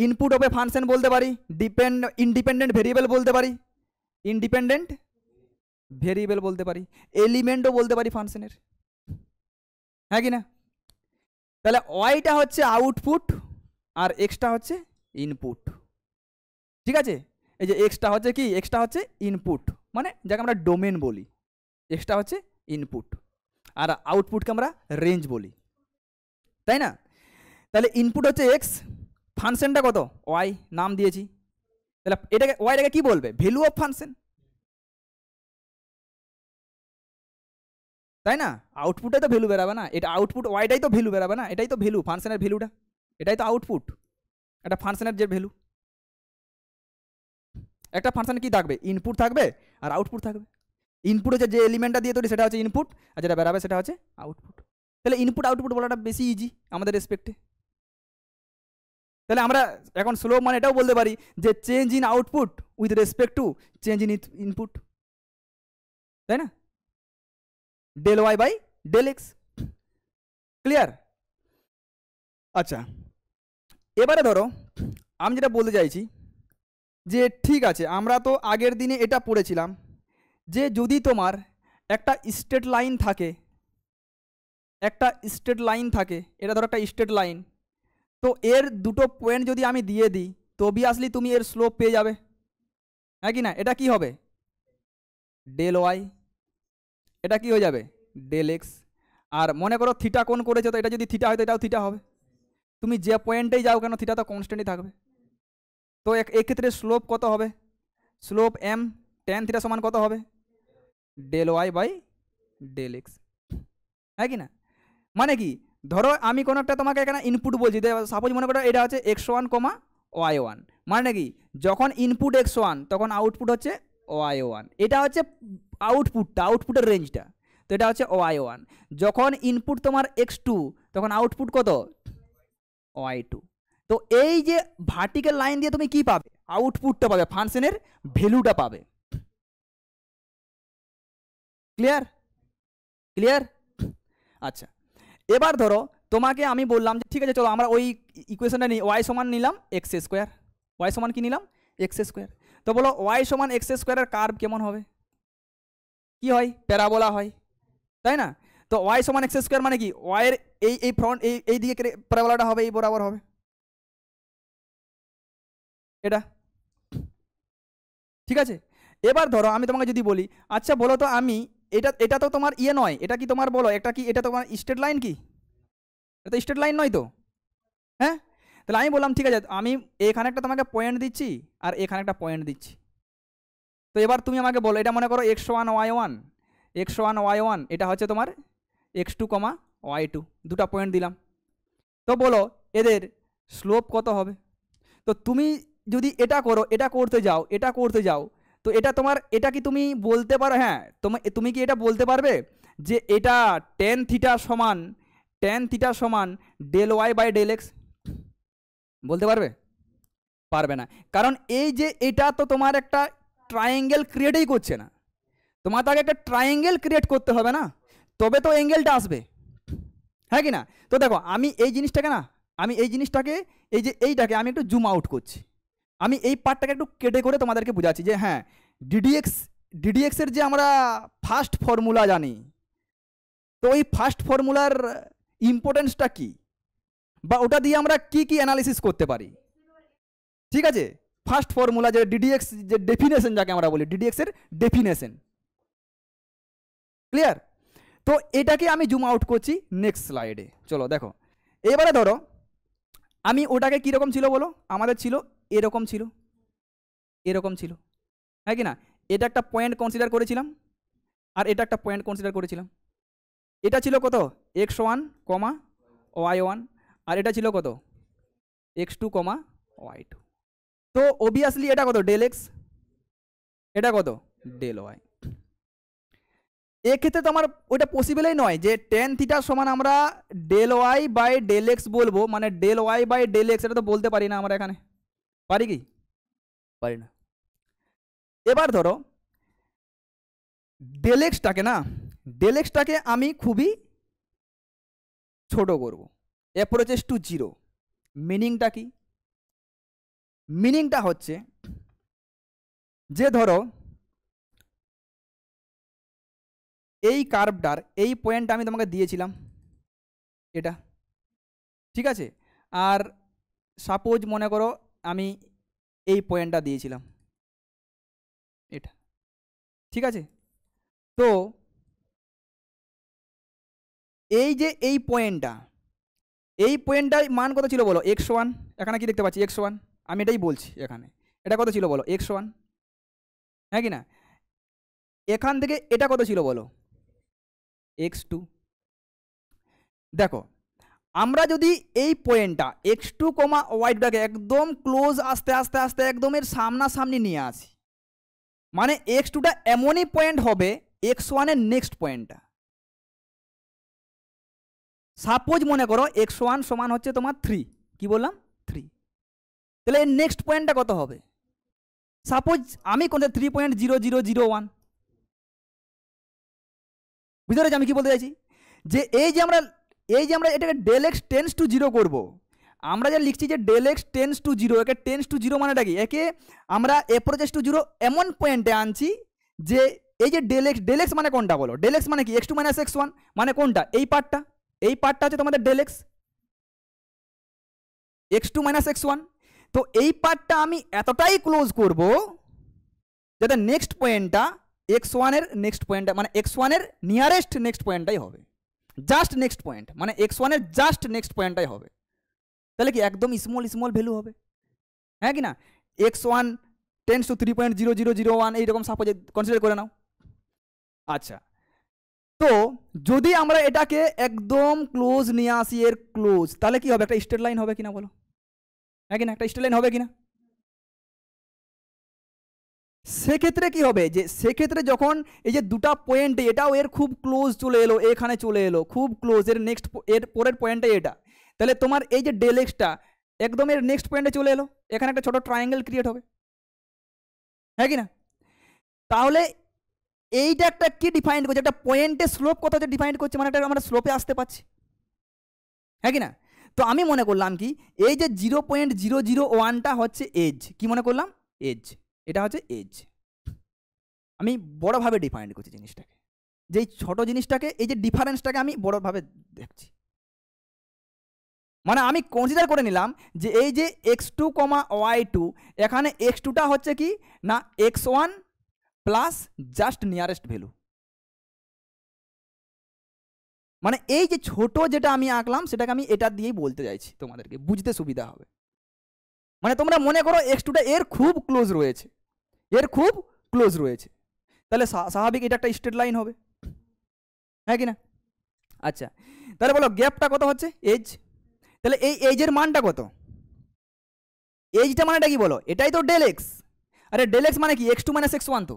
ইনপুট হবে ফাংশন বলতে পারি, ইন্ডিপেন্ডেন্ট ভেরিয়েবল বলতে পারি, ইন্ডিপেন্ডেন্ট ভেরিয়েবল বলতে পারি, এলিমেন্টও বলতে পারি ফাংশনের, হ্যাঁ কি না? তাহলে ওয়াইটা হচ্ছে আউটপুট আর এক্সটা হচ্ছে ইনপুট, ঠিক আছে? এই যে এক্সটা হচ্ছে কি? এক্সটা হচ্ছে ইনপুট, মানে যাকে আমরা ডোমেন বলি। এক্সটা হচ্ছে ইনপুট আর আউটপুটকে আমরা রেঞ্জ বলি, তাই না? তাহলে ইনপুট হচ্ছে এক্স, ফাংশনটা কত? ওয়াই, নাম দিয়েছি। তাহলে এটাকে ওয়াইটাকে কি বলবে? ভ্যালু অফ ফাংশন, তাই না? আউটপুটে তো ভ্যালু বেরাবে না, এটা আউটপুট ওয়াইটাই তো ভ্যালু বেরাবে না, এটাই তো ভ্যালু, ফাংশনের ভ্যালুটা, এটাই তো আউটপুট। এটা ফাংশনের যে ভ্যালু, একটা ফাংশনে কি থাকবে? ইনপুট থাকবে আর আউটপুট থাকবে। ইনপুট হচ্ছে যে এলিমেন্টটা দিয়ে তৈরি সেটা হচ্ছে ইনপুট, আর যেটা বেরাবে সেটা হচ্ছে আউটপুট। তাহলে ইনপুট আউটপুট বলাটা বেশি ইজি আমাদের রেসপেক্টে। তাহলে আমরা এখন স্লো মানে এটাও বলতে পারি যে change in output with respect to change in input, তাই না? Del Y by del x. Clear? আচ্ছা, এবারে ধরো আমি যেটা বলতে চাইছি যে ঠিক আছে, আমরা তো আগের দিনে এটা পড়েছিলাম যে যদি তোমার একটা স্ট্রেট লাইন থাকে, একটা স্ট্রেট লাইন থাকে, এটা ধরো একটা স্ট্রেট লাইন, তো এর দুটো পয়েন্ট যদি আমি দিয়ে দিই তো অবভিয়াসলি তুমি এর স্লোপ পেয়ে যাবে, হ্যাঁ কি না? এটা কি হবে? Del y. এটা কি হয়ে যাবে? Del x. আর মনে করো থিটা কোণ করেছে, তো এটা যদি থিটা হয় তো এটাও থিটা হবে। তুমি যে পয়েন্টেই যাও কেন থিটা তো কনস্ট্যান্টই থাকবে। তো এক্ষেত্রে স্লোপ কত হবে? স্লোপ এম ট্যান থিটা সমান কত হবে? Del Y by del x, হ্যাঁ কি না? মানে কি, ধরো আমি কোনো একটা তোমাকে এখানে ইনপুট বলছি, সাপোজ মনে করো এটা হচ্ছে x1, y1, মানে কি যখন ইনপুট x1 তখন আউটপুট হচ্ছে y1, এটা হচ্ছে আউটপুটের রেঞ্জটা, তো এটা হচ্ছে y1। যখন ইনপুট তোমার x2 তখন আউটপুট কত, y2। তো এই যে ভার্টিক্যাল লাইন দিয়ে তুমি কি পাবে, আউটপুটটা পাবে, ফাংশনের ভ্যালুটা পাবে। ক্লিয়ার? আচ্ছা, এবার ধরো তোমাকে আমি বললাম যে ঠিক আছে চলো আমরা ওই ইকুয়েশনটা নিই, y সমান নিলাম এক্স স্কোয়ার, y সমান কি নিলাম, এক্স স্কোয়ার। তো বলো y সমান এক্স স্কোয়ারের কার্ভ কেমন হবে, কি হয়, প্যারাবোলা হয়, তাই না? তো y সমান এক্স স্কোয়ার মানে কি, y এর এই ফ্রন্ট এই দিকে প্যারাবোলাটা হবে, এই বরাবর হবে এটা, ঠিক আছে? এবার ধরো আমি তোমাকে যদি বলি আচ্ছা বলো তো আমি এটা তো তোমার ইয়ে নয়, এটা কি তোমার বলো, এটা তোমার স্ট্রেট লাইন কি, এটা তো স্ট্রেট লাইন নয় তো, হ্যাঁ? তাহলে আমি বললাম ঠিক আছে আমি এখানে একটা তোমাকে পয়েন্ট দিচ্ছি আর এখানে একটা পয়েন্ট দিচ্ছি। তো এবার তুমি আমাকে বলো, এটা মনে করো x1 y1, এটা হচ্ছে তোমার x2, y2, দুটা পয়েন্ট দিলাম। তো বলো এদের স্লোপ কত হবে? তো তুমি যদি এটা করো, এটা করতে যাও, তো এটা তোমার, এটা কি তুমি বলতে পারো, হ্যাঁ তুমি কি এটা বলতে পারবে যে এটা tan থিটা সমান del Y by del x, বলতে পারবে? পারবে না, কারণ এই যে এটা তো তোমার একটা ট্রায়াঙ্গেল ক্রিয়েটই করছে না, তোমার তো আগে একটা ট্রায়াঙ্গেল ক্রিয়েট করতে হবে না, তবে তো অ্যাঙ্গেলটা আসবে, হ্যাঁ কি না? তো দেখো আমি এই জিনিসটাকে এইটাকে আমি একটু জুম আউট করছি, আমি এই পার্টটাকে একটু কেটে করে তোমাদেরকে বোঝাচ্ছি যে হ্যাঁ ডিডিএক্স এর যে আমরা ফার্স্ট ফর্মুলা জানি, তো ওই ফার্স্ট ফর্মুলার ইম্পর্টেন্সটা কি, বা ওটা দিয়ে আমরা কি কি অ্যানালিসিস করতে পারি, ঠিক আছে? ফার্স্ট ফর্মুলা যে ডিডিএক্স, যে ডেফিনেশন যাকে আমরা বলি, ডিডিএক্স এর ডেফিনেশন, ক্লিয়ার? তো এটাকে আমি জুম আউট করছি নেক্সট স্লাইডে, চলো দেখো। এবারে ধরো আমি ওটাকে কীরকম ছিল বলো, আমাদের ছিল এরকম ছিল, হ্যাঁ কি না? এটা একটা পয়েন্ট কনসিডার করেছিলাম আর এটা একটা পয়েন্ট কনসিডার করেছিলাম, এটা ছিল কত x1, y1, আর এটা ছিল কত x2, y2। তো অবভিয়াসলি এটা কত ডেল এক্স, এটা কত ডেল ওয়াই। এক্ষেত্রে তো আমার ওটা পসিবলই নয় যে tan থিটার সমান আমরা del Y by del x বলবো, মানে del Y by del x, এটা তো বলতে পারি না আমরা এখানে, পারি কি? পারি না। এবার ধরো ডেল এক্সটাকে আমি খুবই ছোট করব, অ্যাপ্রোচেস টু জিরো। মিনিংটা কি? মিনিংটা হচ্ছে যে ধরো এই কার্ভটার এই পয়েন্টটা আমি তোমাকে দিয়েছিলাম এটা, ঠিক আছে? আর সাপোজ মনে করো আমি এই পয়েন্টটা দিয়েছিলাম এটা, ঠিক আছে? তো এই যে এই পয়েন্টটার মান কত ছিল বলো, x1, এখানে কি দেখতে পাচ্ছি x1, আমি এটাই বলছি এখানে, এটা কত ছিল বলো x1, হ্যাঁ কি না? এখান থেকে এটা কত ছিল বলো x2। দেখো আমরা যদি এই পয়েন্টটা x2, y2টাকে একদম ক্লোজ আস্তে আস্তে আস্তে একদম এর সামনাসামনি নিয়ে আসি, মানে x2টা এমনই পয়েন্ট হবে x1 এর নেক্সট পয়েন্টটা। সাপোজ মনে করো x1 সমান হচ্ছে তোমার 3, কি বললাম 3, তাহলে এর নেক্সট পয়েন্টটা কত হবে? সাপোজ আমি কোনটা 3.0001, বুঝতে পেরেছি আমি কি বলতে চাইছি? যে এই যে আমরা এটাকে del x tends to zero করবো, আমরা যা লিখছি যে del x tends to zero, একে টেন্স টু জিরো মানেটা কি, একে আমরা অ্যাপ্রোচেস টু জিরো এমন পয়েন্টে আনছি যে এই যে ডেল এক্স মানে কোনটা বলো, ডেল এক্স মানে কি x2 মাইনাস x1, মানে কোনটা, এই পার্টটা হচ্ছে তোমাদের del x x2 minus x1। তো এই পার্টটা আমি এতটাই ক্লোজ করব যাতে নেক্সট পয়েন্টটা x1 এর নেক্সট পয়েন্টটা, মানে x1 এর নিয়ারেস্ট নেক্সট পয়েন্টটাই হবে, জাস্ট নেক্সট পয়েন্ট, মানে x1 এর জাস্ট নেক্সট পয়েন্টটাই হবে। তাহলে কি একদম স্মল ভ্যালু হবে, হ্যাঁ কি না? x1 টেন্স টু 3.0001 এইরকম সাপোজ কনসিডার করে নাও। আচ্ছা, তো যদি আমরা এটাকে একদম ক্লোজ নিয়ে আসি, এর ক্লোজ, তাহলে কি হবে, একটা স্ট্রেট লাইন হবে কিনা বলো? হ্যাঁ কিনা, একটা স্ট্রেট লাইন হবে কিনা? সেক্ষেত্রে কি হবে, যে সেক্ষেত্রে যখন এই যে দুটা পয়েন্টে এটাও এর খুব ক্লোজ চলে এলো, এখানে চলে এলো খুব ক্লোজ, এর নেক্সট এর পরের পয়েন্টে এটা, তাহলে তোমার এই যে ডেল এক্সটা একদম এর নেক্সট পয়েন্টে চলে এলো, এখানে একটা ছোট ট্রায়াঙ্গেল ক্রিয়েট হবে, হ্যাঁ কি না? তাহলে এইটা একটা কি ডিফাইন করছে, একটা পয়েন্টে স্লোপ কত হচ্ছে ডিফাইন করছে, মানে একটা আমরা স্লোপে আসতে পারছি, হ্যাঁ কি না? তো আমি মনে করলাম কি এই যে 0.001টা হচ্ছে এজ, কি মনে করলাম এজ, এটা হচ্ছে এজ। আমি বড়ভাবে ডিফাইন করছি জিনিসটাকে, যে এই ছোট জিনিসটাকে এই যে ডিফারেন্সটাকে আমি বড়ভাবে দেখছি, মানে আমি কনসিডার করে নিলাম যে এই যে x2, y2, এখানে x2টা হচ্ছে কি না x1 plus just nearest value, মানে এই যে ছোট যেটা আমি আঁকলাম সেটাকে আমি এটা দিয়েই বলতে চাইছি, তোমাদেরকে বুঝতে সুবিধা হবে। মানে তোমরা মনে করো x2টা এর খুব ক্লোজ রয়েছে, এর খুব ক্লোজ রয়েছে, তাহলে স্বাভাবিক এটা একটা স্ট্রেট লাইন হবে, হ্যাঁ কি না? আচ্ছা, তাহলে বলো গ্যাপটা কত হচ্ছে এজ, তাহলে এই এজের মানটা কত, এজটা মানেটা কি বলো, এটাই তো ডেল এক্স, আরে ডেল এক্স মানে কি x2 মাইনাস x1, তো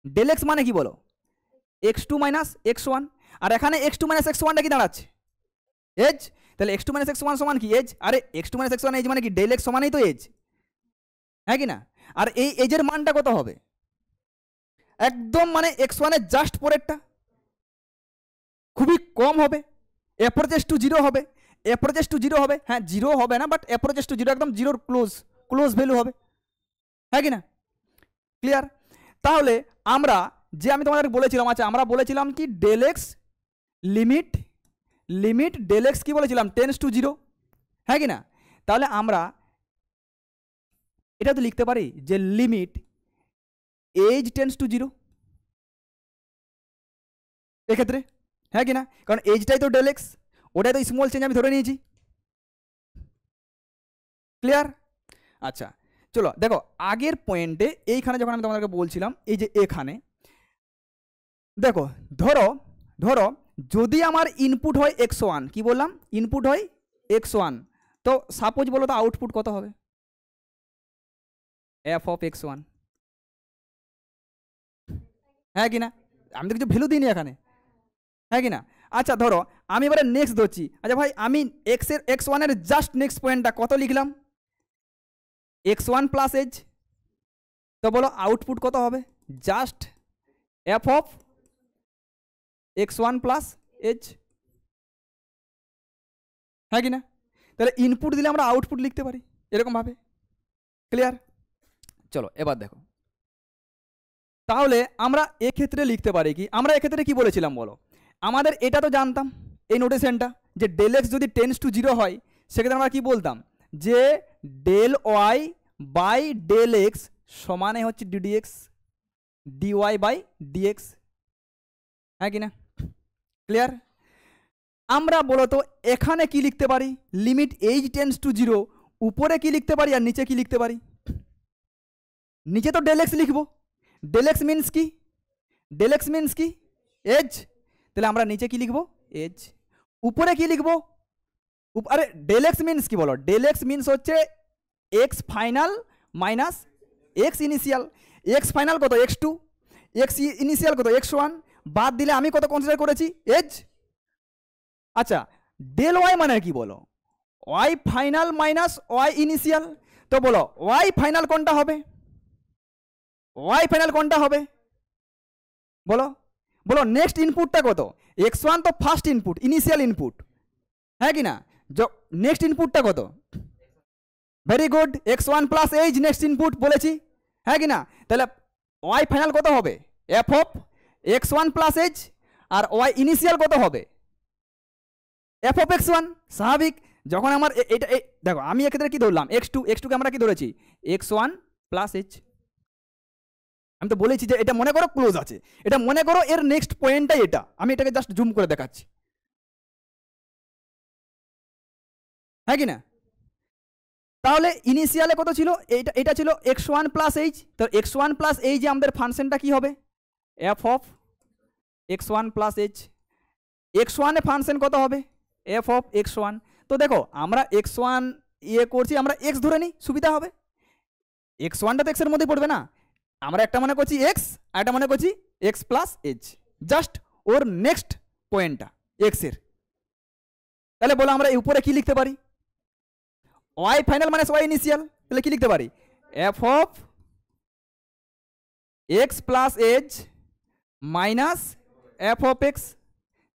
ডেল এক্স মানে কি বলো x2 মাইনাস x1, আর এখানে x2 মাইনাস x1টা কি দাঁড়াচ্ছে এজ, তাহলে x2 মাইনাস x1 সমান কি এজ, আরে x2 মাইনাস x1 এজ মানে কি ডেল এক্স সমানই তো এজ, হ্যাঁ কি না? আর এই এজের মানটা কত হবে, একদম মানে x1 এর জাস্ট পরেরটা, খুবই কম হবে, অ্যাপ্রোচেস টু জিরো হবে, অ্যাপ্রোচেস টু জিরো হবে, হ্যাঁ জিরো হবে না বাট অ্যাপ্রোচেস টু জিরো, একদম জিরোর ক্লোজ ভ্যালু হবে, হ্যাঁ কি না? ক্লিয়ার? তাহলে আমরা যে আমি তোমাদের বলেছিলাম, আচ্ছা আমরা বলেছিলাম কি del x limit del x কি বলেছিলাম টেন্স টু জিরো, হ্যাঁ কি না? তাহলে আমরা এটা তো লিখতে পারি যে limit as tends to zero এক্ষেত্রে, হ্যাঁ কি না? কারণ এজটাই তো ডেল এক্স, ওটাই তো স্মল চেঞ্জ আমি ধরে নিয়েছি, ক্লিয়ার? আচ্ছা চলো দেখো আগের পয়েন্টে এইখানে যখন আমি তোমাদেরকে বলছিলাম এই যে এখানে দেখো, ধরো যদি আমার ইনপুট হয় x1, কি বললাম ইনপুট হয় x1, তো সাপোজ বলো তো আউটপুট কত হবে f অফ x1, হ্যাঁ কি না? আমি তো কিছু ভ্যালু দিইনি এখানে, হ্যাঁ কি না? আচ্ছা ধরো আমি এবারে নেক্সট ধরছি, আচ্ছা ভাই আমি x1 এর জাস্ট নেক্সট পয়েন্টটা কত লিখলাম x1 প্লাস এজ, তো বলো আউটপুট কত হবে just f of x1 plus h, হ্যাঁ কি না? তাহলে ইনপুট দিলে আমরা আউটপুট লিখতে পারি এরকম ভাবে, ক্লিয়ার? চলো এবার দেখো, তাহলে আমরা এক্ষেত্রে লিখতে পারি কি, আমরা এক্ষেত্রে কি বলেছিলাম বলো, আমাদের এটা তো জানতাম এই নোটেশনটা যে ডেল এক্স যদি টেন্স টু জিরো হয় সেক্ষেত্রে আমরা কি বলতাম যে del Y by del x সমানে হচ্ছে ডিডিএক্স ডিওয়াই বাই ডিএক্স, হ্যাঁ কি না? ক্লিয়ার? আমরা বলো তো এখানে কি লিখতে পারি, limit age tense to zero, উপরে কি লিখতে পারি আর নিচে কি লিখতে পারি, নিচে তো ডেল এক্স লিখবো, ডেল এক্স মিনস কি, ডেল এক্স মিনস কি এজ, তাহলে আমরা নিচে কি লিখবো এজ, উপরে কি লিখবো, আরে ডেল এক্স মিনস কি বলো, ডেল এক্স মিনস হচ্ছে x final minus x initial, x final কত x2, এক্স ইনিশিয়াল কত x1, বাদ দিলে আমি কত কনসিডার করেছি এজ। আচ্ছা ডেল ওয়াই মানে কি বলো, y final minus Y initial, তো বলো ওয়াই ফাইনাল কোনটা হবে, ওয়াই ফাইনাল কোনটা হবে বলো, বলো নেক্সট ইনপুটটা কত, x1 তো ফার্স্ট ইনপুট ইনিশিয়াল ইনপুট, হ্যাঁ কি না? নেক্সট ইনপুটটা কত, very good x1 plus h next input বলেছি, হ্যাঁ কি না? তাহলে ওয়াই ফাইনাল কত হবে f of x1 plus h, আর ওয়াই ইনিশিয়াল কত হবে এফ অফ x1, স্বাভাবিক যখন আমার এটা দেখো আমি এক্ষেত্রে কি ধরলাম x2 কে আমরা কি ধরেছি x1 প্লাস এইচ, আমি তো বলেছি যে এটা মনে করো ক্লোজ আছে, এটা মনে করো এর নেক্সট পয়েন্টটাই এটা, আমি এটাকে জাস্ট জুম করে দেখাচ্ছি, হ্যাঁ কি না? তাহলে ইনিশিয়ালে কত ছিল, এটা ছিল x1 প্লাস এইচ, তো x1 প্লাস এইচ আমাদের ফাংশনটা কি হবে f of x1 plus H, x1 A function কত হবে এফ অফ x1, তো দেখো আমরা x1 ইয়ে করছি আমরা এক্স ধরে নিই, সুবিধা হবে। এক্স ওয়ানটা তো এক্সের মধ্যে পড়বে না, আমরা একটা মনে করছি এক্স আর একটা মনে করছি এক্স প্লাস এইচ, জাস্ট ওর নেক্সট পয়েন্টটা এক্সের। তাহলে বলো আমরা উপরে কি লিখতে পারি, y final minus Y initial, তাহলে কি লিখতে পারি, f of x plus h minus f of x,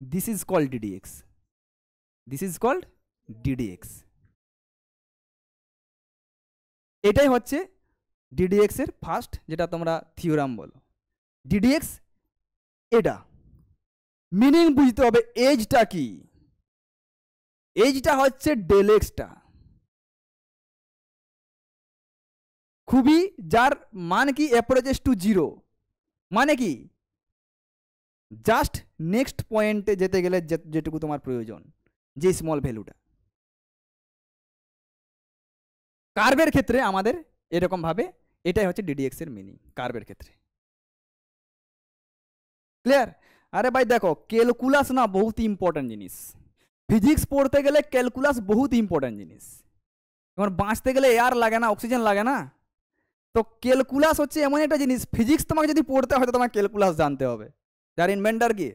this is called ddx, this is called ddx. এটাই হচ্ছে ডিডিএক্স এর ফার্স্ট, যেটা তোমরা থিওরাম বলো। ডিডিএক্স এটা মিনিং বুঝতে হবে, এজটা কি, এজটা হচ্ছে ডেল এক্সটা, খুবই যার মান কি অ্যাপ্রোচেস টু জিরো, মানে কি জাস্ট নেক্সট পয়েন্টে যেতে গেলে যেটুকু তোমার প্রয়োজন, যে স্মল ভ্যালুটা। কার্ভের ক্ষেত্রে আমাদের এরকম ভাবে, এটাই হচ্ছে ডিডিএক্স এর মিনিং কার্ভের ক্ষেত্রে। ক্লিয়ার? আরে ভাই দেখো, ক্যালকুলাস না বহুত ইম্পর্টেন্ট জিনিস, ফিজিক্স পড়তে গেলে ক্যালকুলাস বহুত ইম্পর্টেন্ট জিনিস। এখন বাঁচতে গেলে এয়ার লাগে না, অক্সিজেন লাগে না, তো ক্যালকুলাস হচ্ছে এমন একটা জিনিস, ফিজিক্স তোমাকে যদি পড়তে হয় তো তোমাকে ক্যালকুলাস জানতে হবে। যার ইনভেন্টর কি?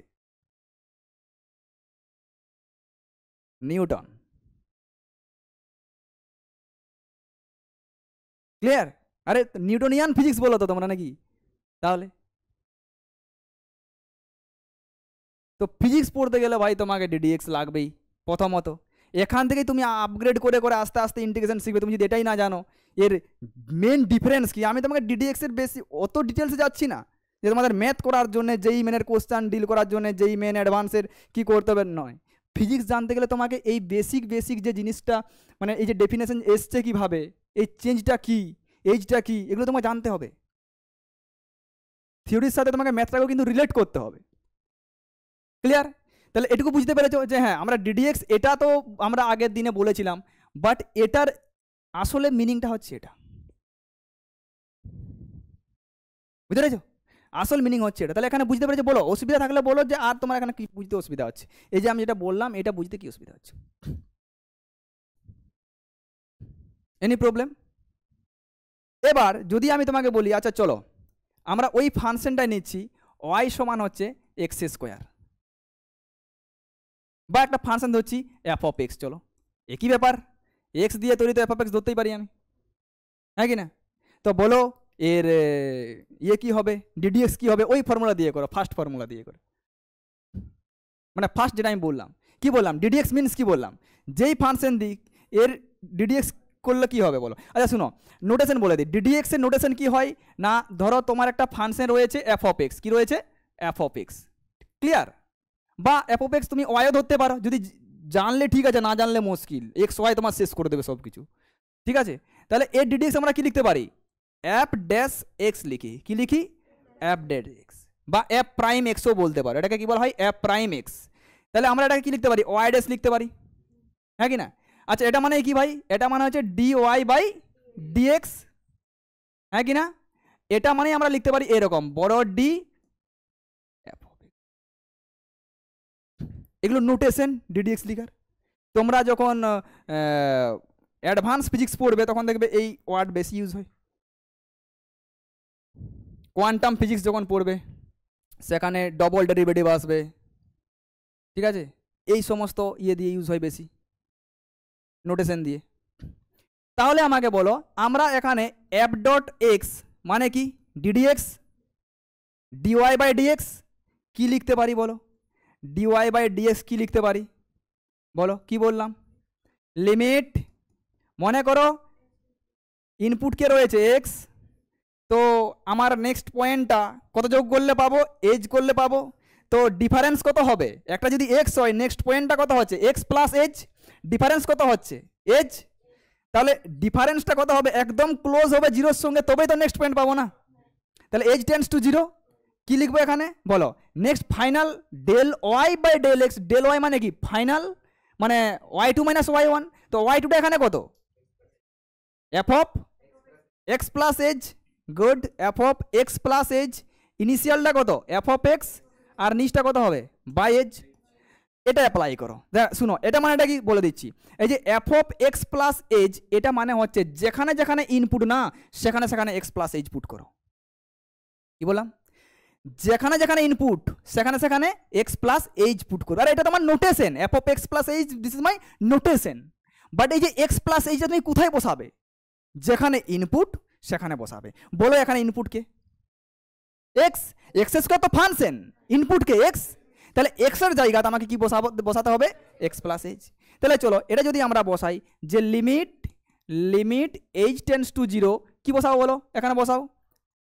নিউটন। ক্লিয়ার? আরে নিউটনিয়ান ফিজিক্স বলো তো তোমরা নাকি? তাহলে তো ফিজিক্স পড়তে গেলে ভাই তোমাকে ডিডিএক্স লাগবেই প্রথমত। এখান থেকেই তুমি আপগ্রেড করে করে আস্তে আস্তে ইন্টিগ্রেশন শিখবে। তুমি যদি এটাই না জানো এর মেন ডিফারেন্স কি, আমি তোমাকে ডিডিএক্স এর বেশি অত ডিটেলসে যাচ্ছি না, যে তোমাদের ম্যাথ করার জন্য যেই মেনের কোশ্চেন ডিল করার জন্য যেই মেন অ্যাডভান্সের কি করতে হবে নয়। ফিজিক্স জানতে গেলে তোমাকে এই বেসিক যে জিনিসটা, মানে এই যে ডেফিনেশন এসছে কিভাবে, এই চেঞ্জটা কি, এইজটা কি, এগুলো তোমাকে জানতে হবে। থিওরির সাথে তোমাকে ম্যাথটাকেও কিন্তু রিলেট করতে হবে। ক্লিয়ার? তাহলে এটুকু বুঝতে পেরেছো যে হ্যাঁ আমরা ডিডিএক্স এটা তো আমরা আগের দিনে বলেছিলাম, বাট এটার আসলে মিনিংটা হচ্ছে এটা, বুঝতে পেরেছো? আসল মিনিং হচ্ছে এটা। তাহলে এখানে বুঝতে পেরেছো? বলো অসুবিধা থাকলে বলো, যে আর তোমার এখানে কি বুঝতে অসুবিধা হচ্ছে, এই যে আমি যেটা বললাম এটা বুঝতে কি অসুবিধা হচ্ছে, এনি প্রবলেম? এবার যদি আমি তোমাকে বলি আচ্ছা চলো আমরা ওই ফাংশনটাই নিচ্ছি, ওয়াই সমান হচ্ছে এক্স স্কোয়ার, বা একটা ফাংশন ধরছি এফ অফ এক্স, চলো একই ব্যাপার, এক্স দিয়ে তৈরি তো এফ অফ এক্স ধরতেই পারি আমি, হ্যাঁ কি না? তো বলো এর ইয়ে কি হবে, ডিডিএক্স কি হবে, ওই ফর্মুলা দিয়ে করো, ফার্স্ট ফর্মুলা দিয়ে করো। মানে ফার্স্ট যেটা আমি বললাম, কি বললাম, ডিডিএক্স মিনস কি বললাম, যেই ফাংশন দিক এর ডিডিএক্স করলে কি হবে বলো। আচ্ছা শুনো নোটেশন বলে দিই, ডিডিএক্স এর নোটেশন কি হয় না, ধরো তোমার একটা ফাংশন রয়েছে এফ অফ এক্স, কি রয়েছে এফ অফ এক্স, ক্লিয়ার? বা এফ অফ এক্স তুমি ওয়াইও ধরতে পারো, যদি জানলে ঠিক আছে, না জানলে মুশকিল, এক্স ওয়াই তোমার শেষ করে দেবে সব কিছু, ঠিক আছে? তাহলে এর ডিডিএক্স আমরা কি লিখতে পারি, এফ ড্যাশ এক্স লিখি, কি লিখি, এফ ড্যাশ এক্স, বা এফ প্রাইম এক্সও বলতে পারো, এটাকে কি বলা হয় এফ প্রাইম এক্স। তাহলে আমরা এটাকে কি লিখতে পারি, ওয়াই ড্যাশ লিখতে পারি, হ্যাঁ কি না? আচ্ছা এটা মানে কি ভাই, এটা মানে হচ্ছে ডি ওয়াই বাই ডিএক্স, হ্যাঁ কি না? এটা মানে আমরা লিখতে পারি এরকম বড় ডি, এগুলো নোটেশন ডিডিএক্স লিখার। তোমরা যখন অ্যাডভান্স ফিজিক্স পড়বে তখন দেখবে এই ওয়ার্ড বেশি ইউজ হয়। কোয়ান্টাম ফিজিক্স যখন পড়বে সেখানে ডবল ডেরিভেটিভ আসবে, ঠিক আছে? এই সমস্ত ইয়ে দিয়ে ইউজ হয় বেশি, নোটেশন দিয়ে। তাহলে আমাকে বলো আমরা এখানে এফ ডট এক্স মানে কি ডিডিএক্স, ডিওয়াই বাই ডিএক্স কি লিখতে পারি বলো, ডিওয়াই বাই ডিএক্স কি লিখতে পারি বলো, কি বললাম, লিমিট, মনে করো ইনপুট কে রয়েছে এক্স, তো আমার নেক্সট পয়েন্টটা কত যোগ করলে পাবো, এজ করলে পাবো, তো ডিফারেন্স কত হবে, একটা যদি এক্স হয় নেক্সট পয়েন্টটা কত হচ্ছে এক্স প্লাস এজ, ডিফারেন্স কত হচ্ছে এজ, তাহলে ডিফারেন্সটা কত হবে, একদম ক্লোজ হবে জিরোর সঙ্গে, তবেই তো নেক্সট পয়েন্ট পাবো না। তাহলে এজ টেন্স টু জিরো, কি লিখবো এখানে বলো, next final del Y by del x, del y মানে কি ফাইনাল, মানে y two minus y one, তো ওয়াই টুটা এখানে কত, f of x plus h, good, f of x plus h, ইনিশিয়ালটা কত এফ অফ এক্স, আর নিচটা কত হবে বাই এজ। এটা অ্যাপ্লাই করো। শুনো, এটা মানে এটা কি বলে দিচ্ছি। এই যে F of x plus H, এটা মানে হচ্ছে যেখানে যেখানে ইনপুট না সেখানে সেখানে এক্স প্লাস এইচ পুট করো। কি বললাম? যেখানে যেখানে ইনপুট সেখানে সেখানে এক্স প্লাস এইচ পুট করো। আর এটা তোমার notation, F of x plus H, this is my notation. But এই যে এক্স প্লাস এইচটা তুমি কোথায় বসাবে? যেখানে ইনপুট সেখানে বসাবে। বলো এখানে ইনপুট কে? এক্স। এক্স স্কোয়ার তো ফাংশন, ইনপুট কে? এক্স। তাহলে এক্স এর জায়গাতে আমাকে কি বসাতে হবে? X plus H. তাহলে চলো এটা যদি আমরা বসাই যে লিমিট এইচ টেন্স টু 0, কি বসাও বলো? এখানে বসাও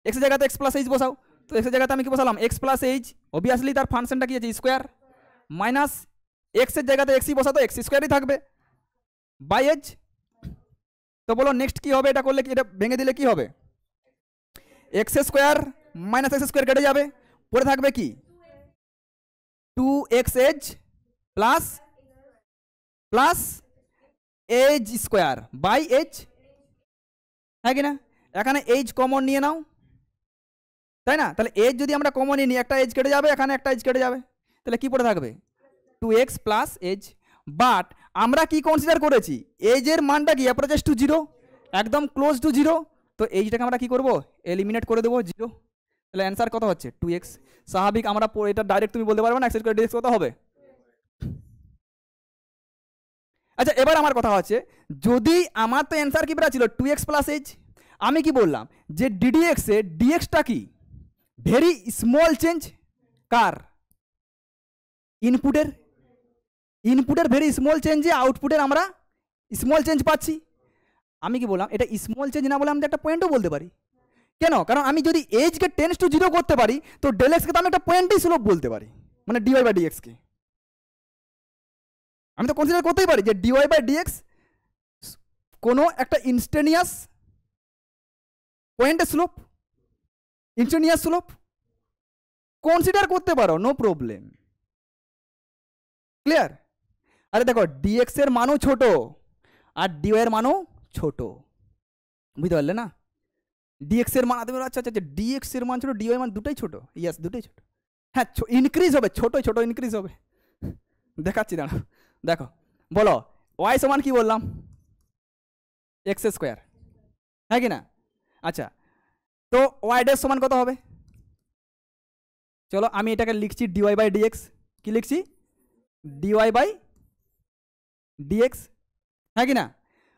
এক্স এর জায়গাতে এক্স প্লাস এইচ বসাও। তো এক্স এর জায়গাতে আমি কি বসালাম? X plus H. অবভিয়াসলি তার ফাংশনটা কি আছে? স্কোয়ার। মাইনাস এক্স এর জায়গাতে এক্সই বসাতো, এক্স স্কোয়ারই থাকবে বাই এইচ। তো বলো নেক্সট কি হবে? এটা করলে কি, এটা ভেঙে দিলে কি হবে? X square minus x square কেটে যাবে, পরে থাকবে কি? 2xh plus h square by h. হ্যাঁ কি না? এখানে এইচ কমন নিয়ে নাও, তাই না? তাহলে এইচ যদি আমরা কমন নিই, একটা এইচ কেটে যাবে, এখানে একটা এইচ কেটে যাবে, তাহলে কি পড়ে থাকবে? 2x plus H. বাট আমরা কি কনসিডার করেছি? এইচের মানটা কি? অ্যাপ্রোচেস টু 0, একদম ক্লোজ টু 0। তো এইচটাকে আমরা কি করবো? এলিমিনেট করে দেবো 0। তাহলে অ্যান্সার কত হচ্ছে? 2x। স্বাভাবিক, আমরা এটা ডাইরেক্ট তুমি বলতে পারবে না এক্স স্কোয়ার ডিএক্স কত হবে। আচ্ছা, এবার আমার কথা হচ্ছে, যদি আমার তো অ্যান্সার কি বেরা ছিল 2x প্লাস এইচ, আমি কি বললাম যে ডিডিএক্স এ ডিএক্সটা কি? Very small change. কার? ইনপুটের ভেরি স্মল চেঞ্জে আউটপুটের আমরা স্মল চেঞ্জ পাচ্ছি। আমি কি বললাম? এটা স্মল চেঞ্জ না বলে আমি একটা পয়েন্টও বলতে পারি। কেন? কারণ আমি যদি এইচকে টেন্স টু 0 করতে পারি, তো ডেল এক্সকে তো আমি একটা পয়েন্টই স্লোপ বলতে পারি, মানে ডিওয়াই বাই ডিএক্সকে আমি তো কনসিডার করতেই পারি যে ডিওয়াই বাই ডিএক্স কোনো একটা ইনস্টেনিয়াস পয়েন্টের স্লোপ, ইনস্টেনিয়াস স্লোপ কনসিডার করতে পারো, নো প্রবলেম। ক্লিয়ার? আরে দেখো, ডিএক্স এর মানও ছোট আর ডিওয়াই এর মানও ছোট, বুঝতে পারলে না? ডিএক্স এর মান, আচ্ছা আচ্ছা, ডিএক্স এর মান ছোট, ডিওয়াই মান দুটোই ছোট। ইয়াস, দুটোই ছোট। হ্যাঁ, ইনক্রিজ হবে, ছোট ছোট ইনক্রিজ হবে। দেখাচ্ছি, দাঁড়াও, দেখো। বলো ওয়াই সমান কি বললাম? এক্স স্কোয়ার, হ্যাঁ কি না? আচ্ছা, তো ওয়াই ড্যাশ সমান কত হবে? চলো আমি এটাকে লিখছি ডিওয়াই বাই ডিএক্স। কি লিখছি? ডিওয়াই বাই ডিএক্স, হ্যাঁ কি না?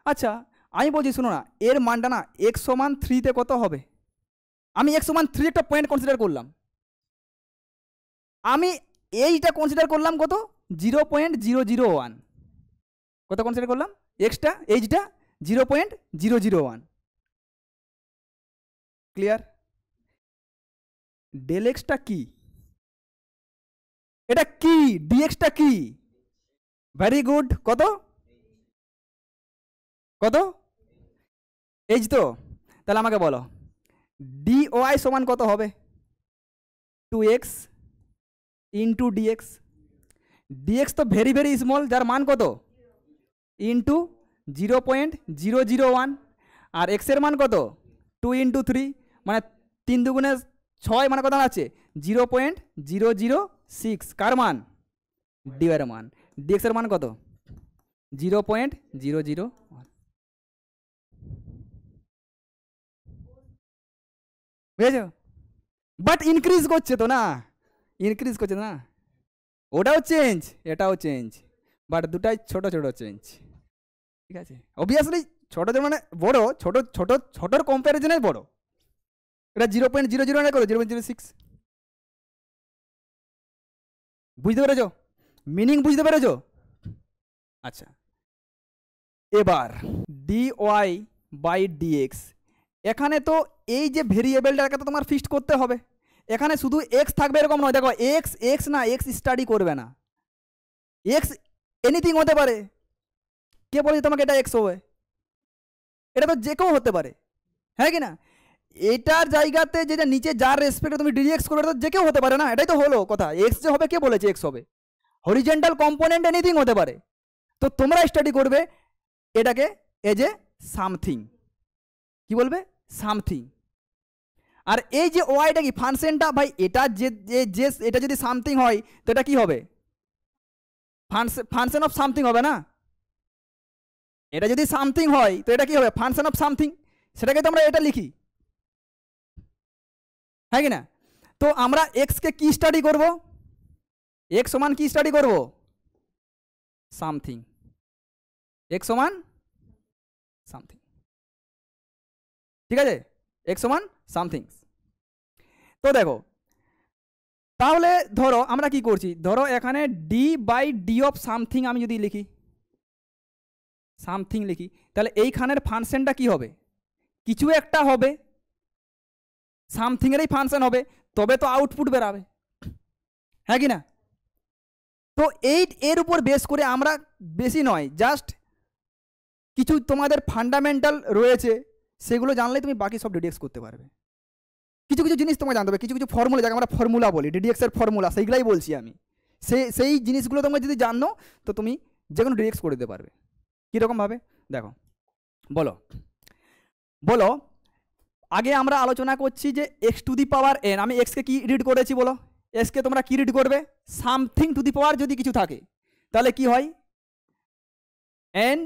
আচ্ছা, আমি বলছি শোনো না, এর মানটা না এক্স সমান 3-তে কত হবে? আমি এক্স সমান 3 একটা পয়েন্ট কনসিডার করলাম, আমি এইটা কনসিডার করলাম কত? 0.001। কত কনসিডার করলাম? এক্সটা, এইচটা 0.001। ক্লিয়ার? ডেল এক্সটা কি? এটা কি? ডিএক্সটা কি? Very good. কত কত? এইচ তো? তাহলে আমাকে বলো ডিওয়াই সমান কত হবে? 2x into dx. ডিএক্স তো ভেরি ভেরি স্মল, যার মান কত? ইন্টু 0.001। আর এক্সের মান কত? 2 ইন্টু 3, মানে 3 দুগুণে 6, মানে কত আছে? 0.006। কার মান? ডিওয়াইয়ের মান। ডিএক্সের মান কত? 0.001। বুঝেছো? বাট ইনক্রিজ করছে তো না, ইনক্রিজ করছে না, ওটাও চেঞ্জ এটাও চেঞ্জ, বাট দুটাই ছোট ছোট চেঞ্জ। ঠিক আছে? অবভিয়াসলি ছোট মানে বড়, ছোট ছোট ছোটর কম্প্যারিজনে বড়। এটা 0.009 করো 0.06। বুঝতে পেরেছো? মিনিং বুঝতে পেরেছো? আচ্ছা, এবার ডিওয়াই বাই ডিএক্স, এখানে তো এই যে ভেরিয়েবলটাকে তো তোমার ফিক্সড করতে হবে। এখানে শুধু এক্স থাকবে এরকম নয়। দেখো, এক্স এক্স না, এক্স স্টাডি করবে না, এক্স এনিথিং হতে পারে। কে বলেছে তোমাকে এটা এক্স হবে? এটা তো যে কেউ হতে পারে, হ্যাঁ কি না? এটার জায়গাতে যেটা নিচে যার রেসপেক্টে তুমি ডিএক্স করবে, তো যে কেউ হতে পারে না। এটাই তো হলো কথা। এক্স যে হবে, কে বলেছে এক্স হবে? হরিজেন্টাল কম্পোনেন্ট এনিথিং হতে পারে। তো তোমরা স্টাডি করবে এটাকে এজ এ সামথিং। কি বলবে? সামথিং। আর এই যে ওয়াইটা কি ফাংশনটা, ভাই এটা যে এটা যদি সামথিং হয় তো এটা কি হবে? ফাংশন অফ সামথিং হবে না, এটা যদি সামথিং হয় তো এটা কি হবে ফাংশন অফ সামথিং, সেটাকে তো আমরা এটা লিখি, হ্যাঁ কি না? তো আমরা এক্সকে কি স্টাডি করব, এক্স সমান কি স্টাডি করব, সামথিং, এক্স সমান সামথিং, ঠিক আছে, এক্স সমান সামথিং। তো দেখো তাহলে ধরো আমরা কি করছি, ধরো এখানে d by d of something আমি যদি লিখি, সামথিং লিখি, তাহলে এইখানের ফাংশনটা কি হবে, কিছু একটা হবে, সামথিংয়েরই ফাংশন হবে, তবে তো আউটপুট বেরাবে, হ্যাঁ কি না? তো এর উপর বেস করে আমরা বেশি নয়, জাস্ট কিছু তোমাদের ফান্ডামেন্টাল রয়েছে সেগুলো জানলেই তুমি বাকি সব ডিডিএক্স করতে পারবে। কিছু কিছু জিনিস তোমাকে জানতে হবে, কিছু কিছু ফর্মুলা, যাকে আমরা ফর্মুলা বলি, ডিডিএক্স এর ফর্মুলা, সেইগুলাই বলছি আমি। সেই জিনিসগুলো তোমরা যদি জানো তো তুমি যে কোনো ডিডিএক্স করে দিতে পারবে। কীরকমভাবে দেখো, বলো বলো আগে আমরা আলোচনা করছি যে x two the power N, আমি এক্সকে কি রিড করেছি বলো, এক্সকে তোমরা কি রিড করবে, সামথিং টু দি পাওয়ার যদি কিছু থাকে তাহলে কি হয়, N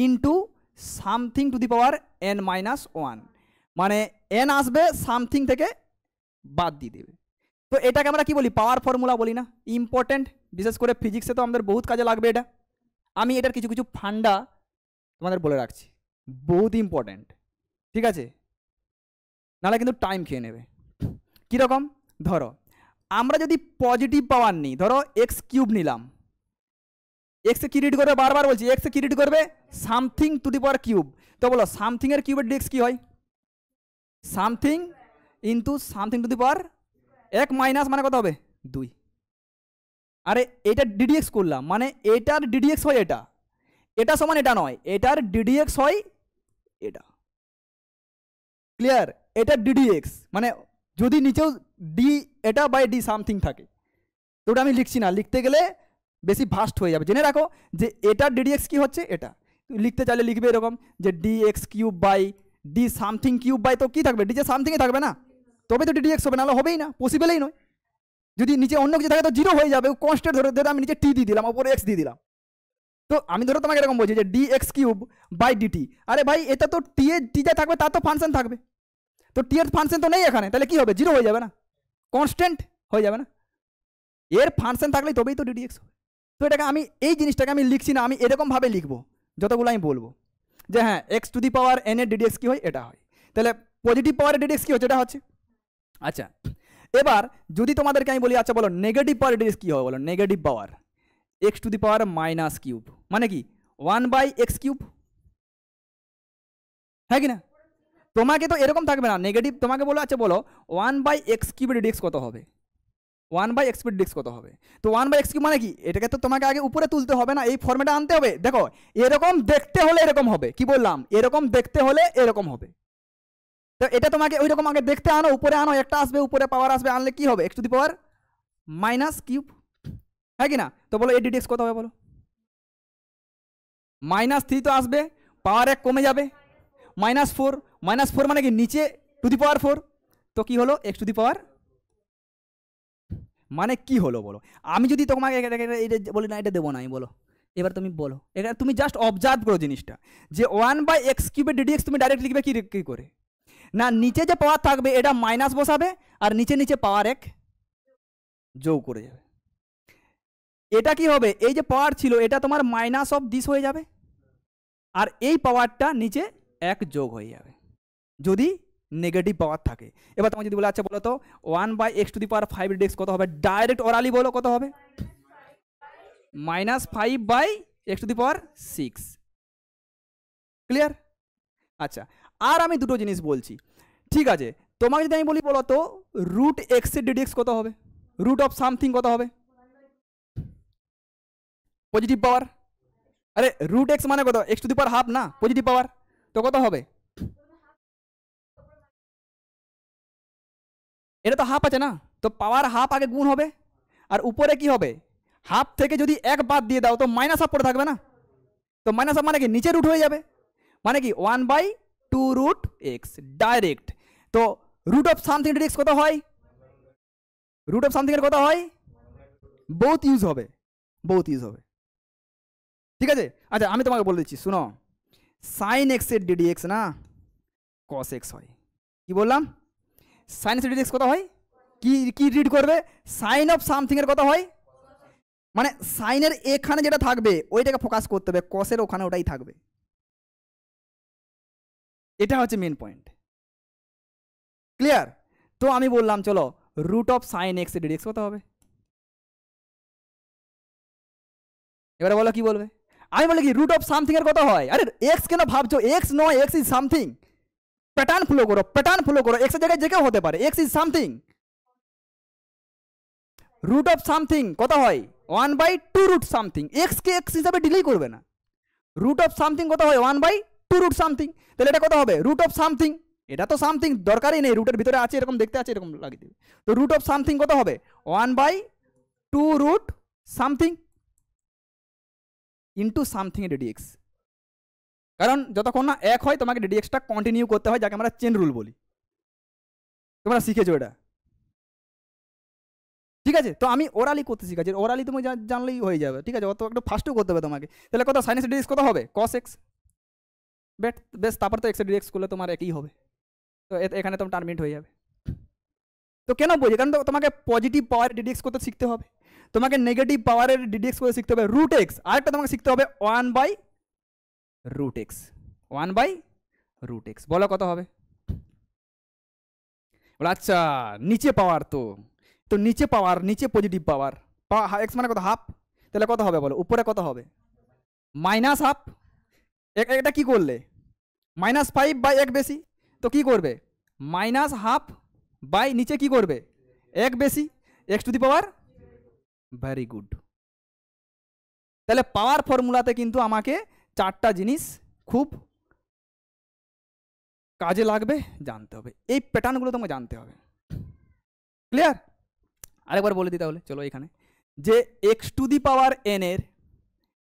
into something to the power N minus one, মানে এন আসবে সামথিং থেকে বাদ দিয়ে দেবে। তো এটাকে আমরা কি বলি, পাওয়ার ফর্মুলা বলি না, ইম্পর্টেন্ট, বিশেষ করে ফিজিক্সে তো আমাদের বহুত কাজে লাগবে এটা। আমি এটার কিছু কিছু ফান্ডা তোমাদের বলে রাখছি, বহুত ইম্পর্টেন্ট, ঠিক আছে, নাহলে কিন্তু টাইম খেয়ে নেবে। কীরকম, ধরো আমরা যদি পজিটিভ পাওয়ার নিই, ধরো এক্স কিউব নিলাম, এক্সে কি রিড করবে, বারবার বলছি এক্সে কি রিড করবে, something to the power cube. তো বলো সামথিং এর কিউবের ডিএক্স কি হয়, something into something to the power এক মাইনাস, মানে কত হবে 2। আরে এটা ডিডিএক্স করলাম, মানে এটার ডিডিএক্স হয় এটা, এটা সমান এটা নয়, এটার ডিডিএক্স হয় এটা, ক্লিয়ার? এটা ডিডিএক্স মানে যদি নিচেও ডি এটা বাই ডি সামথিং থাকে, তো ওটা আমি লিখছি না, লিখতে গেলে বেশি ভাস্ট হয়ে যাবে। জেনে রাখো যে এটার ডিডিএক্স কি হচ্ছে এটা, লিখতে চাইলে লিখবে এরকম যে d x cube by d something cube by, তো কি থাকবে, ডি যে সামথিংয়ে থাকবে না, তবে তো ডিডিএক্স হবে, নাহলে হবেই না, পসিবলই নয়। যদি নিচে অন্য কিছু থাকে তো জিরো হয়ে যাবে, কনস্ট্যান্ট ধরে আমি নিচে টি দিয়ে দিলাম, ওপরে এক্স দিয়ে দিলাম। তো আমি ধরো তোমাকে এরকম বলছি যে d x cube by dt, আরে ভাই এটা তো টি যা থাকবে তার তো ফাংশন থাকবে, তো টি এর ফাংশন তো নেই এখানে, তাহলে কি হবে, জিরো হয়ে যাবে না, কনস্ট্যান্ট হয়ে যাবে না, এর ফাংশন থাকলেই তবেই তো ডিডিএক্স হবে। তো এটাকে আমি এই জিনিসটাকে আমি লিখছি না, আমি এরকমভাবে লিখবো যতগুলো আমি বলবো যে হ্যাঁ x two the power N এর ডিডিএক্স কী হয়, এটা হয়, তাহলে পজিটিভ পাওয়ারের ডিডিএক্স কী হচ্ছে, এটা হচ্ছে। আচ্ছা এবার যদি তোমাদেরকে আমি বলি, আচ্ছা বলো নেগেটিভ পাওয়ার ডিডিএক্স কী হবে, বলো negative power x two the power minus cube, মানে কি 1/x কিউব, হ্যাঁ কি না? তোমাকে তো এরকম থাকবে না নেগেটিভ, তোমাকে বলো আচ্ছা বলো 1/x কিউবের ডিডিএক্স কত হবে, 1/x ডিডিএক্স কত হবে, তো 1/x কিউব মানে কি, এটাকে তো তোমাকে আগে উপরে তুলতে হবে না, এই ফর্মেটে আনতে হবে। দেখো এরকম দেখতে হলে এরকম হবে, কি বললাম, এরকম দেখতে হলে এরকম হবে, তো এটা তোমাকে ওই রকম আগে দেখতে আনো, উপরে আনো, একটা আসবে উপরে পাওয়ার আসবে, আনলে কি হবে x two the power minus cube, হ্যাঁ কি না? তো বলো এর ডিডিএক্স কত হবে বলো, -3 তো আসবে, পাওয়ার 1 কমে যাবে, -4, -4 মানে কি নিচে টু দি পাওয়ার 4, তো কি হলো এক্স টু দি পাওয়ার, মানে কি হলো বলো। আমি যদি তোমাকে এটা বলি না এটা দেবো না, আমি বলো এবার তুমি বলো, এটা তুমি জাস্ট অবজার্ভ করো জিনিসটা, যে 1/x কিউবের ডিডিএক্স তুমি ডাইরেক্ট লিখবে কি করে, না নিচে যে পাওয়ার থাকবে এটা মাইনাস বসাবে, আর নিচে নিচে পাওয়ার 1 যোগ করে যাবে, এটা কি হবে, এই যে পাওয়ার ছিল এটা তোমার মাইনাস অফ দিস হয়ে যাবে, আর এই পাওয়ারটা নিচে 1 যোগ হয়ে যাবে যদি নেগেটিভ পাওয়ার থাকে। এবার তোমার যদি বলে আচ্ছা বলো তো 1/x two the power 5 ddx কত হবে, ডাইরেক্ট ওরালি বলো কত হবে, -5/x two the power 6, clear? আচ্ছা আর আমি দুটো জিনিস বলছি, ঠিক আছে, তোমাকে যদি আমি বলি বলো তো রুট এক্স এর ডিডিএক্স কত হবে, রুট অফ সামথিং কত হবে, পজিটিভ পাওয়ার, আরে রুট এক্স মানে কত, x two the power half না, পজিটিভ পাওয়ার, তো কত হবে, এটা তো হাফ আছে না, তো পাওয়ার হাফ আগে গুণ হবে, আর উপরে কি হবে, হাফ থেকে যদি 1 বাদ দিয়ে দাও তো মাইনাস হাফ পড়ে থাকবে না, তো মাইনাস হাফ মানে কি নিচে রুট হয়ে যাবে, মানে কি 1/2 রুট এক্স ডাইরেক্ট। তো রুট অফ সামথিং ডিডিএক্স কত হয়, রুট অফ সামথিং এর কত হয়, বহুত ইউজ হবে, বহুত ইউজ হবে, ঠিক আছে। আচ্ছা আমি তোমাকে বলে দিচ্ছি, শুনো, সাইন এক্স এর ডিডি এক্স না কস এক্স হয়। কি বললাম? সাইন এক্স ডিডি এক্স কত হয়? কি কি রিড করবে? সাইন অফ সামথিং এর কত হয়, মানে সাইনের এখানে যেটা থাকবে ওইটাকে ফোকাস করতে হবে, কসের ওখানে ওটাই থাকবে। এটা হচ্ছে মেন পয়েন্ট। ক্লিয়ার? তো আমি বললাম চলো root of sine x dd x কত হবে? এবারে বলো কি বলবে? আমি বলি কি রুট অফ সামথিং এর কত হয়? আরে এক্স কেন ভাবছো? এক্স নয়, x is something. Pattern follow করো, প্যাটার্ন ফলো করো, এক্স এর জায়গায় যে কেউ হতে পারে, x is something. Root of something কত হয়? 1/2 রুট সামথিং। এক্স কে এক্স হিসাবে ডিলেই করবে না। রুট অফ সামথিং কত হয়? 1/2 রুট সামথিং। তাহলে এটা কত হবে? Root of something. এটা তো সামথিং দরকারই নেই, রুটের ভিতরে আছে এরকম দেখতে আছে এরকম লাগিয়ে দিবে। তো রুট অফ সামথিং কত হবে? 1/2 রুট সামথিং ইন্টু সামথিং এর ডিডি এক্স। কারণ যতক্ষণ না এক হয় তোমাকে ডিডি এক্সটা কন্টিনিউ করতে হয়, যাকে আমরা চেন রুল বলি। তোমরা শিখেছো এটা, ঠিক আছে? তো আমি ওরালি করতে শিখাচ্ছি, ওরালি তুমি জানলেই হয়ে যাবে, ঠিক আছে? অত একটু ফাস্টও করতে হবে তোমাকে। তাহলে কত সাইন এক্স ডিডি এক্স কত হবে? Cos x. বেশ, তারপর তো এক্স ডিডি এক্স করলে তোমার একই হবে। তো এখানে তোমার টার্মিনেট হয়ে যাবে। তো কেন বলছি? কারণ তো তোমাকে পজিটিভ পাওয়ার ডিডি এক্স করতে শিখতে হবে, তোমাকে নেগেটিভ পাওয়ারের ডিডি এক্স করতে শিখতে হবে, রুট এক্স। আরেকটা তোমাকে শিখতে হবে 1/√x। 1/√x বলো কত হবে? বলো আচ্ছা নিচে পাওয়ার, তো নিচে পাওয়ার, নিচে পজিটিভ পাওয়ার, এক্স মানে কত? হাফ। তাহলে কত হবে বলো? উপরে কত হবে? -হাফ। এটা কি করলে? -5/1 বেশি। তো কি করবে? -হাফ বাই নিচে কি করবে? 1 বেশি, x two the power. Very good. তাহলে পাওয়ার ফর্মুলাতে কিন্তু আমাকে চারটা জিনিস খুব কাজে লাগবে, জানতে হবে। এই প্যাটার্নগুলো তোমাকে জানতে হবে। ক্লিয়ার? আরেকবার বলে দিই তাহলে, চলো এখানে যে x two the power N এর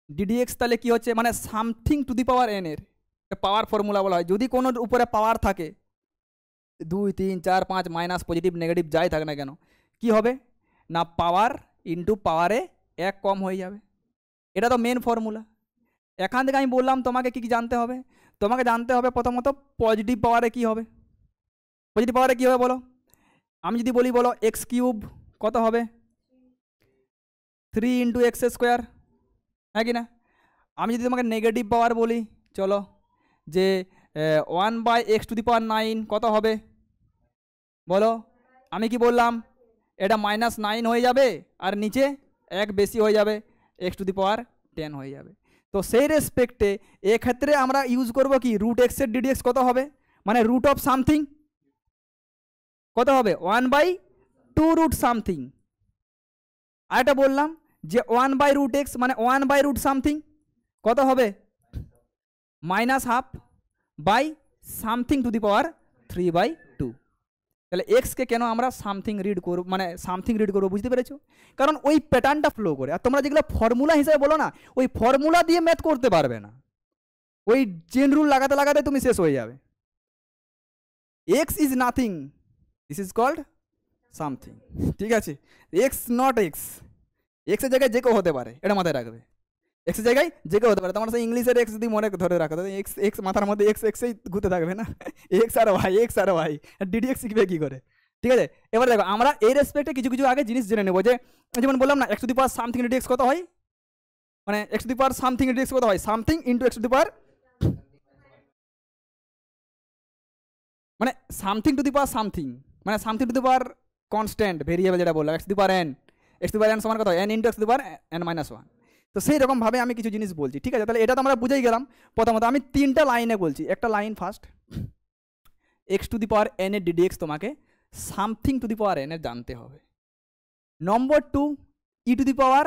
ডিডি এক্স তাহলে কি হচ্ছে? মানে something to the power N এর পাওয়ার ফর্মুলা বলা হয়। যদি কোনো উপরে পাওয়ার থাকে 2, 3, 4, 5 মাইনাস পজিটিভ নেগেটিভ যাই থাকে না কেন, কি হবে না পাওয়ার ইন্টু পাওয়ারে 1 কম হয়ে যাবে। এটা তো মেন ফর্মুলা। এখান থেকে আমি বললাম তোমাকে কি কি জানতে হবে? তোমাকে জানতে হবে প্রথমত পজিটিভ পাওয়ারে কি হবে। পজিটিভ পাওয়ারে কি হবে বলো? আমি যদি বলি বলো এক্স কিউব কত হবে? 3 × x², হ্যাঁ কি না? আমি যদি তোমাকে নেগেটিভ পাওয়ার বলি, চলো যে 1/(x⁹9) কত হবে বলো? আমি কি বললাম? এটা -9 হয়ে যাবে আর নিচে 1 বেশি হয়ে যাবে, x⁻10 হয়ে যাবে। তো সেই রেসপেক্টে এক্ষেত্রে আমরা ইউজ করব কি? রুট এক্সের ডিডি এক্স কত হবে? মানে রুট অফ সামথিং কত হবে? 1/2 রুট সামথিং। আরেকটা বললাম যে 1/√x মানে 1/√সামথিং কত হবে? -হাফ by something to the power 3/2। তাহলে এক্সকে কেন আমরা সামথিং রিড করব, মানে সামথিং রিড করবো, বুঝতে পেরেছো? কারণ ওই প্যাটার্নটা ফ্লো করে। আর তোমরা যেগুলো ফর্মুলা হিসেবে বলো না, ওই ফর্মুলা দিয়ে ম্যাথ করতে পারবে না, ওই চেন রুল লাগাতে লাগাতে তুমি শেষ হয়ে যাবে। X is nothing, this is called something, ঠিক আছে? এক্স নট এক্স, এক্সের জায়গায় যে কেউ হতে পারে, এটা মাথায় রাখবে। এক্সের জায়গায় যে কেউ হতে পারে। তোমার সেই ইংলিশের এক্স যদি মনে ধরে রাখো, তাহলে এক্স এক্স মাথার মধ্যে এক্স এক্সই ঘুরতে থাকবে না, এক্স আর ওয়াই, এক্স আর ওয়াই, ডিডি এক্স শিখবে কী করে? ঠিক আছে? এবার দেখো আমরা এই রেসপেক্টে কিছু কিছু আগে জিনিস জেনে নেবো। যে যেমন বললাম না x to the power something d d x কত হয়, মানে x to the power something d d x কত হয়? Something into x to the power, মানে something to the power something, মানে something to the power constant variable যেটা বললাম, x to the power n, x to the power n সমান কত? n into x to the power n-1। তো সেই রকমভাবে আমি কিছু জিনিস বলছি, ঠিক আছে? তাহলে এটা তো আমরা বুঝেই গেলাম। প্রথমত আমি 3টা লাইনে বলছি। একটা line first, x to the power n এর ডিডি এক্স তোমাকে something to the power n এর জানতে হবে। নম্বর 2, ই টু দি পাওয়ার,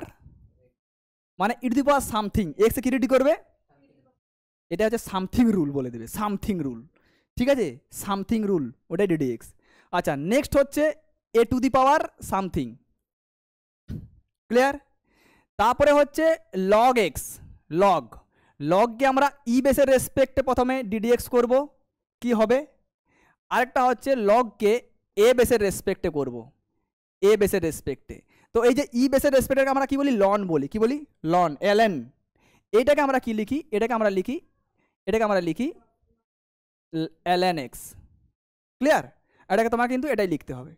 মানে e to the power something, x কি রেডি করবে? এটা হচ্ছে সামথিং রুল বলে দেবে, সামথিং রুল, ঠিক আছে? সামথিং রুল, ওটাই ডিডি এক্স। আচ্ছা নেক্সট হচ্ছে a to the power something, clear? তারপরে হচ্ছে লগ এক্স, লগকে আমরা ই বেসের রেসপেক্টে প্রথমে ডিডি এক্স করবো, কি হবে? আরেকটা হচ্ছে লগকে এ বেসের রেসপেক্টে করব, এ বেসের রেসপেক্টে। তো এই যে ই বেসের রেসপেক্টে আমরা কি বলি? লন বলি। কি বলি? Ln, ln। এইটাকে আমরা কি লিখি, এটাকে আমরা লিখি ln x। ক্লিয়ার? এটাকে তোমাকে কিন্তু এটাই লিখতে হবে।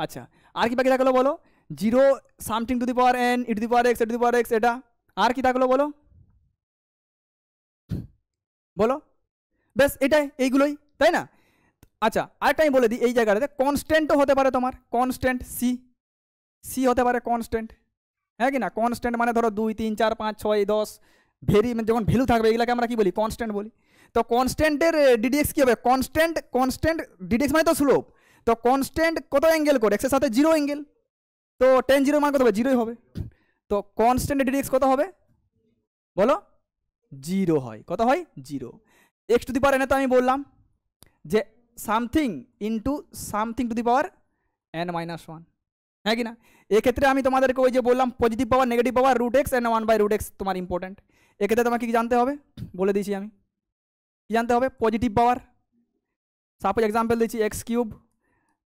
আচ্ছা, আর কি বাকি থাকলো বলো? 0 something to the power n e two the power x e two the power x, এটা আর কি থাকলো বলো? বলো, বেশ এটাই, এইগুলোই, তাই না? আচ্ছা, আরেকটা আমি বলে দিই, এই জায়গাটাতে কনস্ট্যান্টও হতে পারে তোমার, কনস্ট্যান্ট সি হতে পারে কনস্ট্যান্ট, হ্যাঁ কি না? কনস্ট্যান্ট মানে ধরো 2 3 4 5 6 10 যখন ভ্যালু থাকবে এগুলোকে আমরা কি বলি? কনস্ট্যান্ট বলি। তো কনস্ট্যান্টের ডিডিএক্স কি হবে? কনস্ট্যান্ট ডিডিএক্স মানে তো স্লোপ। তো কনস্ট্যান্ট কত অ্যাঙ্গেল করে? এক্সের সাথে 0 অ্যাঙ্গেল, তো টেন 0 মান কত হবে? 0ই হবে। তো কনস্ট্যান্টের ডিডিএক্স কত হবে বলো? 0 হয়। কত হয়? 0। এক্স টু দি পাওয়ার এনে তো আমি বললাম যে something into something to the power n-1, হ্যাঁ কি না? এক্ষেত্রে আমি তোমাদেরকে ওই যে বললাম positive power negative power root x and 1/√x তোমার ইম্পর্টেন্ট। এক্ষেত্রে তোমাকে কি জানতে হবে? বলে দিয়েছি আমি, কি জানতে হবে? পজিটিভ পাওয়ার, সাপোজ এক্সাম্পল দিচ্ছি x3,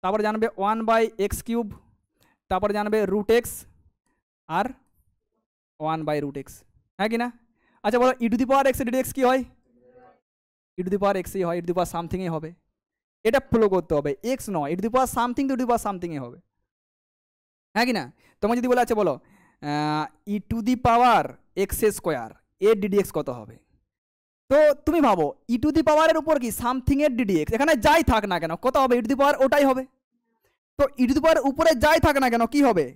তারপরে জানবে 1/x3, তারপরে জানবে রুট এক্স আর 1/√x, হ্যাঁ কি না? আচ্ছা বলো, e to the power x d d x কি হয়? ই টু দি পাওয়ার এক্সই হয়, ই টু দি পাওয়ার সামথিংই হবে। এটা ফলো করতে হবে, এক্স নয়, e to the power something to the power সামথিংই হবে, হ্যাঁ কি না? তোমার যদি বলে আছে বলো e to the power x square এর ডিডিএক্স কত হবে? তো তুমি ভাবো ই টু দি পাওয়ারের উপর কি সামথিং এর ডিডিএক্স, এখানে যাই থাক না কেন কত হবে? ই টু দি পাওয়ার ওটাই হবে। তো ই টু দি পাওয়ার উপরে যাই থাক না কেন কি হবে?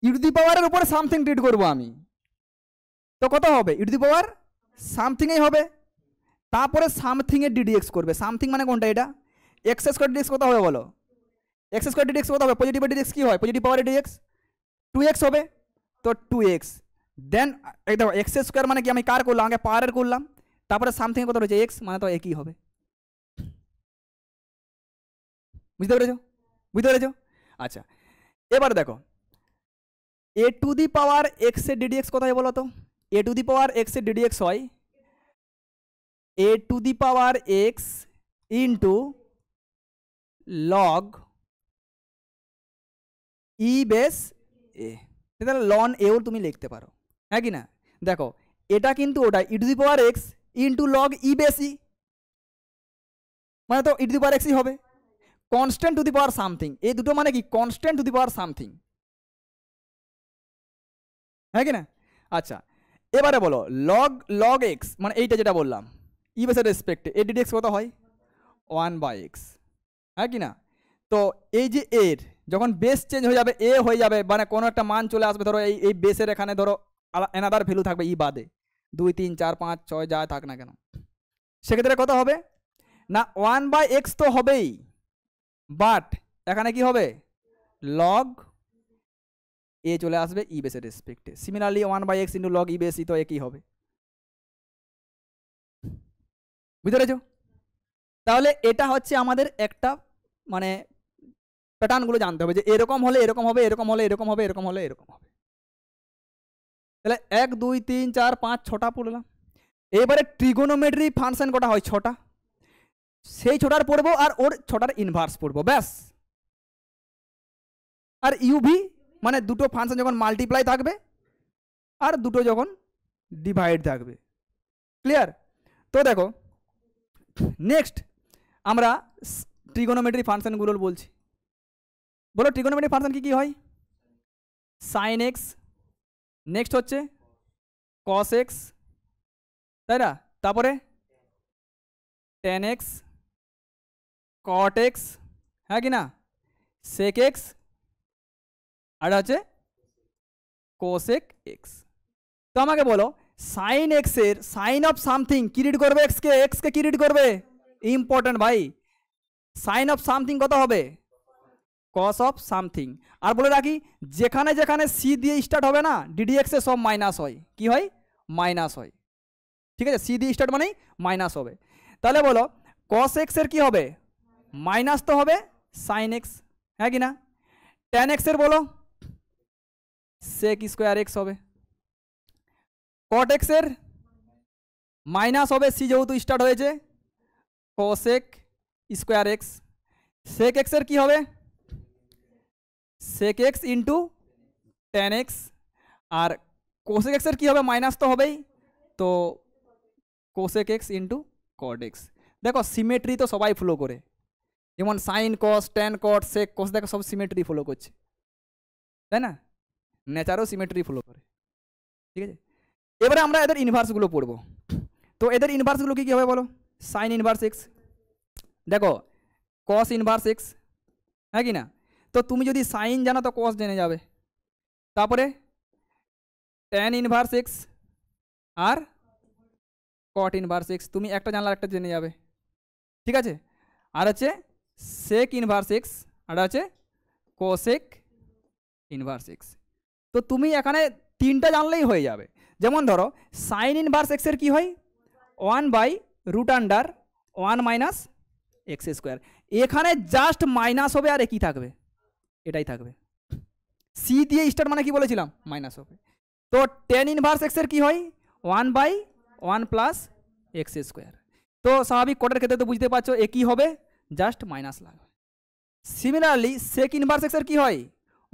ই টু দি পাওয়ারের উপরে সামথিং ট্রিট করবো আমি, তো কত হবে? ই টু দি পাওয়ার সামথিংই হবে। তারপরে সামথিং এর ডিডিএক্স করবে, সামথিং মানে কোনটা? এটা এক্স স্কোয়ার ডিডিএক্স কত হবে বলো? এক্স স্কোয়ার ডিডিএক্স কত হবে? পজিটিভ ডিডিএক্স কি হয়? পজিটিভ পাওয়ার ডিডিএক্স 2x হবে, তো 2x দেন দেখো এক্স স্কোয়ার মানে কি? আমি কার করলাম? আগে পাওয়ারের করলাম, তারপরে সামথিং কত রয়েছে? এক্স, মানে তো একই হবে। বুঝতে পেরেছো? বুঝতে পেরেছো? আচ্ছা, এবার দেখো a to the power x এর ডিডিএক্স কত হয় বলো তো? A to the power x এর ডিডিএক্স হয় a to the power x into log e base a, তাহলে লন এও তুমি লিখতে পারো, হ্যাঁ কি না? দেখো এটা কিন্তু ওটা e to the power x into log e base e, মানে তো ই টু দি পাওয়ার এক্সই হবে। Constant to the power something, এই দুটো মানে কি? Constant to the power something, হ্যাঁ কি না? আচ্ছা, এবারে বলো লগ এক্স মানে এইটা যেটা বললাম ই বেসের রেসপেক্টে এর ডিডিএক্স কত হয়? 1/x, হ্যাঁ কি না? তো এই যে এর যখন বেস চেঞ্জ হয়ে যাবে এ হয়ে যাবে, মানে কোনো একটা মান চলে আসবে, ধরো এই বেসের এখানে ধরো অ্যানাদার ভ্যালু থাকবে ই বাদে 2 3 4 5 6 যা থাক না কেন, সেক্ষেত্রে কত হবে না? 1/x তো হবেই, বাট এখানে কি হবে? লগ এ চলে আসবে ই বেসের রেসপেক্টে। Similarly 1/x into log e base ই তো একই হবে। বুঝতে পেরেছো? তাহলে এটা হচ্ছে আমাদের একটা মানে প্যাটার্নগুলো জানতে হবে যে এরকম হলে এরকম হবে, এরকম হলে এরকম হবে, এরকম হলে এরকম হবে। তাহলে 1 2 3 4 5 6টা পড়লাম। এবারে ট্রিগোনোমেট্রি ফাংশন কটা হয়? 6টা, সেই 6টার পড়বো আর ওর 6টার ইনভার্স পড়বো, ব্যাস। আর ইউভি মানে দুটো ফাংশন যখন মাল্টিপ্লাই থাকবে আর দুটো যখন ডিভাইড থাকবে। ক্লিয়ার? তো দেখো নেক্সট আমরা ট্রিগোনোমেট্রি ফাংশনগুলো বলছি। বলো ট্রিগোনোমেট্রি ফাংশন কি কি হয়? সাইন এক্স, নেক্সট হচ্ছে কস এক্স, তাই না? তারপরে টেন এক্স, কট এক্স, হ্যাঁ কি না? সেক এক্স, আর হচ্ছে কোসেক এক্স। তো আমাকে বলো সাইন এক্স এর সাইন অফ সামথিং কি রিড করবে? এক্স কে কি রিড করবে? ইম্পর্টেন্ট ভাই, সাইন অফ সামথিং কত হবে? Cos of something. আর বলে রাখি যেখানে যেখানে সি দিয়ে স্টার্ট হবে না ডিডিএক্স এ সব মাইনাস হয়। কি হয়? মাইনাস হয়, ঠিক আছে? সি দিয়ে স্টার্ট মানেই মাইনাস হবে। তাহলে বলো কস এক্স এর কি হবে? মাইনাস তো হবে সাইন এক্স, হ্যাঁ কি না? টেন এক্স এর বলো সেক স্কোয়ার এক্স হবে। কট এক্স এর মাইনাস হবে, সি যেহেতু স্টার্ট হয়েছে, cosec square x. Sec x এর কি হবে? Sec x into tan x. আর কোসেক এক্সের কী হবে, মাইনাস তো হবেই, তো cosec x into cot x. দেখো সিমেট্রি তো সবাই ফলো করে, যেমন সাইন কস, ট্যান কট, সেক কস, দেখো সব সিমেট্রি ফলো করছে, তাই না? নেচারও সিমেট্রি ফলো করে, ঠিক আছে। এবারে আমরা এদের ইনভার্সগুলো পড়বো। তো এদের ইনভার্সগুলো কী কী হবে বলো? সাইন ইনভার্স এক্স, দেখো কস ইনভার্স এক্স, হ্যাঁ কি না? তো তুমি যদি সাইন জানো তো কস জেনে যাবে। তারপরে ট্যান ইনভার্স এক্স আর কট ইনভার্স এক্স, তুমি একটা জানলে একটা জেনে যাবে, ঠিক আছে। আর আছে সেক ইনভার্স এক্স, আর আছে কোসেক ইনভার্স এক্স। তো তুমি এখানে তিনটা জানলেই হয়ে যাবে। যেমন ধরো সাইন ইনভার্স এক্সের কী হয়, 1/√1 মাইনাস এক্স স্কোয়ার, এখানে জাস্ট মাইনাস হবে আর একই থাকবে, এটাই থাকবে। সি দিয়ে স্টার মানে কি বলেছিলাম, মাইনাস হবে। তো টেন ইনভার্স এক্সের কী হয়, 1/1 প্লাস এক্স স্কোয়ার। তো স্বাভাবিক কোটের ক্ষেত্রে তো বুঝতে পারছো একই হবে, জাস্ট মাইনাস লাগবে। সিমিলারলি সেক ইনভার্স এক্সের কী হয়,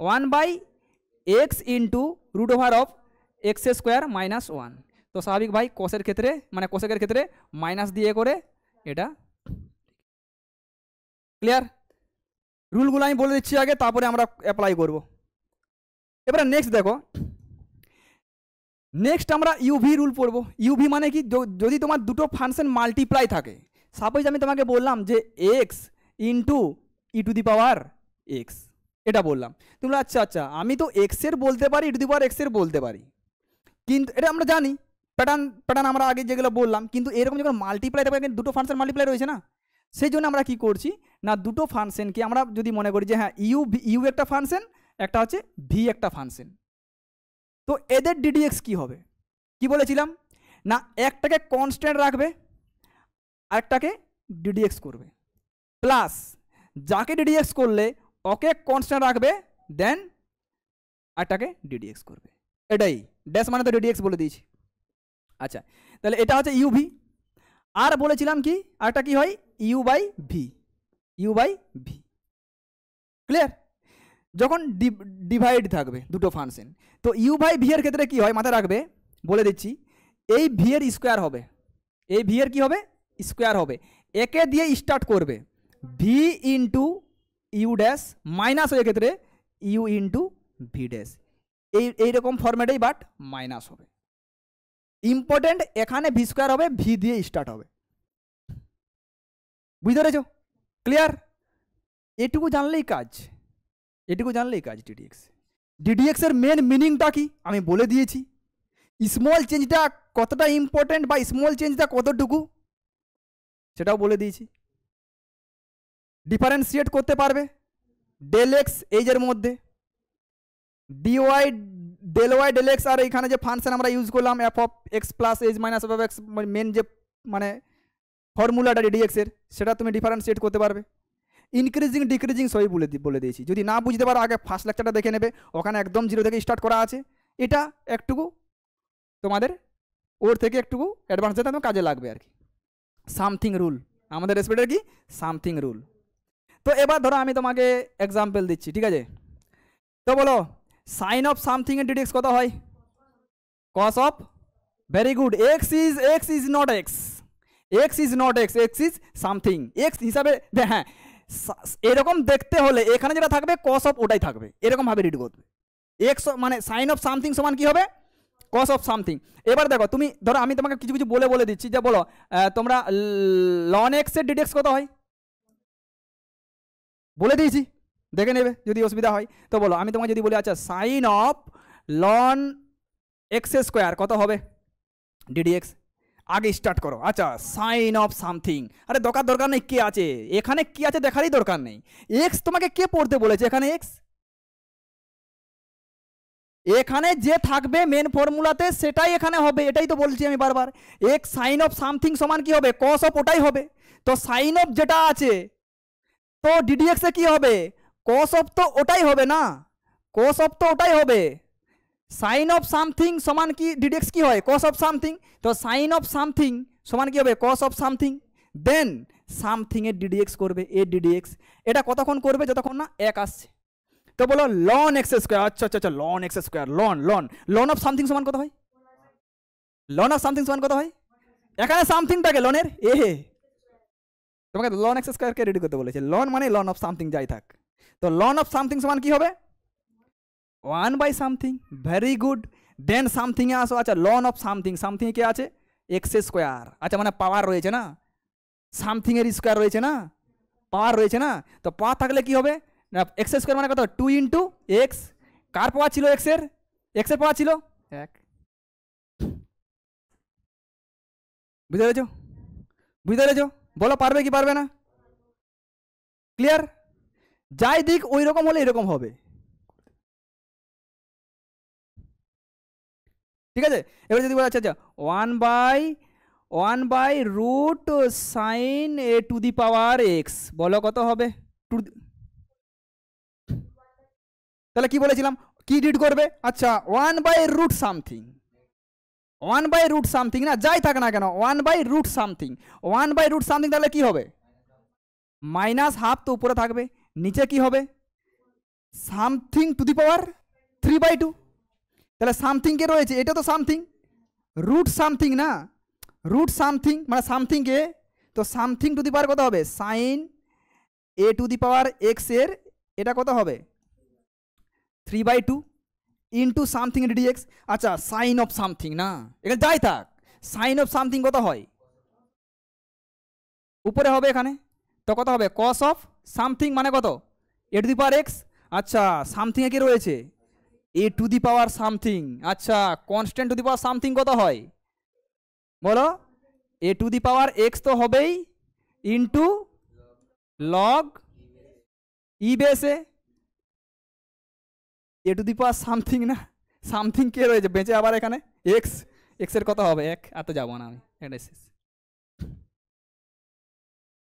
1/x into √(x square minus 1)। তো স্বাভাবিক ভাই কোসের ক্ষেত্রে মানে কোসেকের ক্ষেত্রে মাইনাস দিয়ে করে এটা। ক্লিয়ার? রুলগুলো আমি বলে দিচ্ছি আগে, তারপরে আমরা অ্যাপ্লাই করব। এবারে নেক্সট দেখো, নেক্সট আমরা ইউভি রুল পড়ব। ইউভি মানে কি, যদি তোমার দুটো ফাংশন মাল্টিপ্লাই থাকে, সাপোজ আমি তোমাকে বললাম যে এক্স ইন্টু e⁻x, এটা বললাম, তুমি আচ্ছা আচ্ছা আমি তো এক্সের বলতে পারি, e⁻x এর বলতে পারি, কিন্তু এটা আমরা জানি প্যাটার্ন আমরা আগে যেগুলো বললাম, কিন্তু এরকম যখন মাল্টিপ্লাই থাকবে, দুটো ফাংশন মাল্টিপ্লাই রয়েছে না, সেই জন্য আমরা কি করছি না, দুটো ফাংশনকে আমরা যদি মনে করি যে হ্যাঁ ইউ একটা ফাংশন, একটা হচ্ছে ভি একটা ফাংশন, তো এদের ডিডিএক্স কি হবে, কি বলেছিলাম না, একটাকে কনস্ট্যান্ট রাখবে আরেকটাকে ডিডিএক্স করবে, প্লাস যাকে ডিডিএক্স করলে ওকে কনস্ট্যান্ট রাখবে, দেন আরেকটাকে ডিডিএক্স করবে, এটাই ড্যাশ মানে তো ডিডিএক্স বলে দিয়েছি। আচ্ছা তাহলে এটা হচ্ছে ইউভি। আর বলেছিলাম কি আরেকটা কি হয়, ইউ/ভি, ইউ/ভি। ক্লিয়ার? যখন ডিভাইড থাকবে দুটো ফাংশন, তো ইউ/ভি এর ক্ষেত্রে কি হয় মাথায় রাখবে, বলে দিচ্ছি, এই ভি এর স্কোয়ার হবে, এই ভি এর কি হবে, স্কোয়ার হবে, একে দিয়ে স্টার্ট করবে, v into u dash minus এর ক্ষেত্রে ইউ ইন্টু ভি ড্যাশ, এইরকম ফরম্যাটেই বাট মাইনাস হবে। ইম্পর্টেন্ট এখানে ভি স্কোয়ার হবে, ভি দিয়ে স্টার্ট হবে, বুঝতে পেরেছো? ক্লিয়ার? এটুকু জানলেই কাজ, এটুকু জানলেই কাজ। ডিডিএক্স এর মেন মিনিংটা কি আমি বলে দিয়েছি, স্মল চেঞ্জটা কতটা ইম্পর্টেন্ট বা স্মল চেঞ্জটা কতটুকু সেটাও বলে দিয়েছি। ডিফারেন্সিয়েট করতে পারবে ডেল এক্স এইজের মধ্যে, d y del y del x, আর এখানে যে ফাংশন আমরা ইউজ করলাম f of x plus h minus f of x, main যে মানে ফর্মুলাটা ডিডিএক্স এর, সেটা তুমি ডিফারেন্সিয়েট করতে পারবে। ইনক্রিজিং ডিক্রিজিং সবই বলে দিয়েছি, যদি না বুঝতে পারো আগে ফার্স্ট লেকচারটা দেখে নেবে, ওখানে একদম জিরো থেকে স্টার্ট করা আছে। এটা একটুকু তোমাদের ওর থেকে একটুকু অ্যাডভান্স যেটা তোমার কাজে লাগবে আর কি। সামথিং রুল, আমাদের রেসপেক্টের কি সামথিং রুল। তো এবার ধরো আমি তোমাকে এক্সাম্পল দিচ্ছি, ঠিক আছে? তো বলো সাইন অফ সামথিং এর ডিডিএক্স কত হয়, cos of, very good, x is not x, x is not x, x is something, x হিসাবে, হ্যাঁ এরকম দেখতে হলে এখানে যেটা থাকবে কস অফ ওটাই থাকবে, এরকম ভাবে রিড করবে। এক্স মানে সাইন অফ সামথিং সমান কি হবে, কস অফ সামথিং। এবার দেখো তুমি ধরো আমি তোমাকে কিছু কিছু বলে দিচ্ছি, যে বলো তোমরা লন এক্স এর ডিডিএক্স কত হয়, বলে দিয়েছি, দেখে নেবে যদি অসুবিধা হয়। তো বলো আমি তোমাকে যদি বলি আচ্ছা sine of ln x square কত হবে ডিডিএক্স, আগে স্টার্ট করো, আচ্ছা সাইন অফ সামথিং, আরে দরকার নেই কে আছে এখানে, কি আছে দেখারই দরকার নেই, এক্স তোমাকে কে পড়তে বলেছে এখানে, এক্স এখানে যে থাকবে মেন ফর্মুলাতে সেটাই এখানে হবে, এটাই তো বলছি আমি বারবার, এক্স সাইন অফ সামথিং সমান কি হবে, কস অফ ওটাই হবে। তো সাইন অফ যেটা আছে তো ডিডিএক্স এ কি হবে, কস অফ তো ওটাই হবে না, কস অফ তো ওটাই হবে, সাইন অফ সামথিং সমান কি ডিডিএক্স কি হয়, কস অফ সামথিং, তো সাইন অফ সামথিং সমান কি হবে, cos of something, then something এর ডিডিএক্স করবে, এর ডিডিএক্স, এটা কতক্ষণ করবে যতক্ষণ না এক আসছে। তো বলো লন এক্স স্কোয়ার, আচ্ছা আচ্ছা আচ্ছা ln x square, ln ln ln of something সমান কত হয়? লন অফ সামথিং সমান কত হয়? এখানে সামথিংটাকে লনের তোমাকে লন এক্স স্কোয়ারকে রেডি করতে বলেছে, লন মানে লন অফ সামথিং যাই থাক। তো লন অফ সামথিং সমান কি হবে? 1 by something. Very good. Then something এ আসো। আচ্ছা লন অফ সামথিং, সামথিং কে আছে? X square. আচ্ছা মানে পাওয়ার রয়েছে না, সামথিং এর স্কোয়ার রয়েছে না, পাওয়ার রয়েছে না। তো পাওয়ার থাকলে কি হবে না, এক্স স্কোয়ার মানে কত? 2 ইন্টু এক্স। কার পাওয়ার ছিল? এক্স এর পাওয়ার ছিল 1। বুঝতে পেরেছো? বুঝতে পেরেছো? বলো পারবে কি পারবে না? ক্লিয়ার? যাই দিক ওই রকম হলে এরকম হবে, ঠিক আছে? এবার যদি বলা আচ্ছা আচ্ছা 1 by root sine a to the power x, বলো কত হবে? তাহলে কি বলেছিলাম, কি ডিড করবে? আচ্ছা 1 by root something, 1 by root something না, যাই থাক না কেন 1 by root something, 1 by root something, তাহলে কি হবে? মাইনাস হাফ তো উপরে থাকবে, নিচে কি হবে? Something to the power 3/2। তাহলে সামথিং কে রয়েছে, এটা তো সামথিং, রুট সামথিং না, রুট সামথিং মানে সামথিং কে, তো সামথিং টু দি পাওয়ার কত হবে? Sine a to the power x এর এটা কত হবে? 3/2 ইন্টু সামথিং ডিএক্স। আচ্ছা সাইন অফ সামথিং না, এখানে যাই থাক, সাইন অফ সামথিং কত হয়? উপরে হবে এখানে, তো কত হবে? কস অফ সামথিং মানে কত? এ টু দি পাওয়ার এক্স। আচ্ছা সামথিং এ কি রয়েছে? এ টু দি পাওয়ার সামথিং। আচ্ছা constant to the power something কত হয় বলো? এ টু দি পাওয়ার এক্স তো হবেই ইন্টু লগ ই বেসে এ টু দি পাওয়ার সামথিং না, সামথিং কে রয়েছে বেঁচে আবার এখানে? এক্স, এক্স এর কত হবে? 1। আর তো যাবো না আমি, এটা শেষ।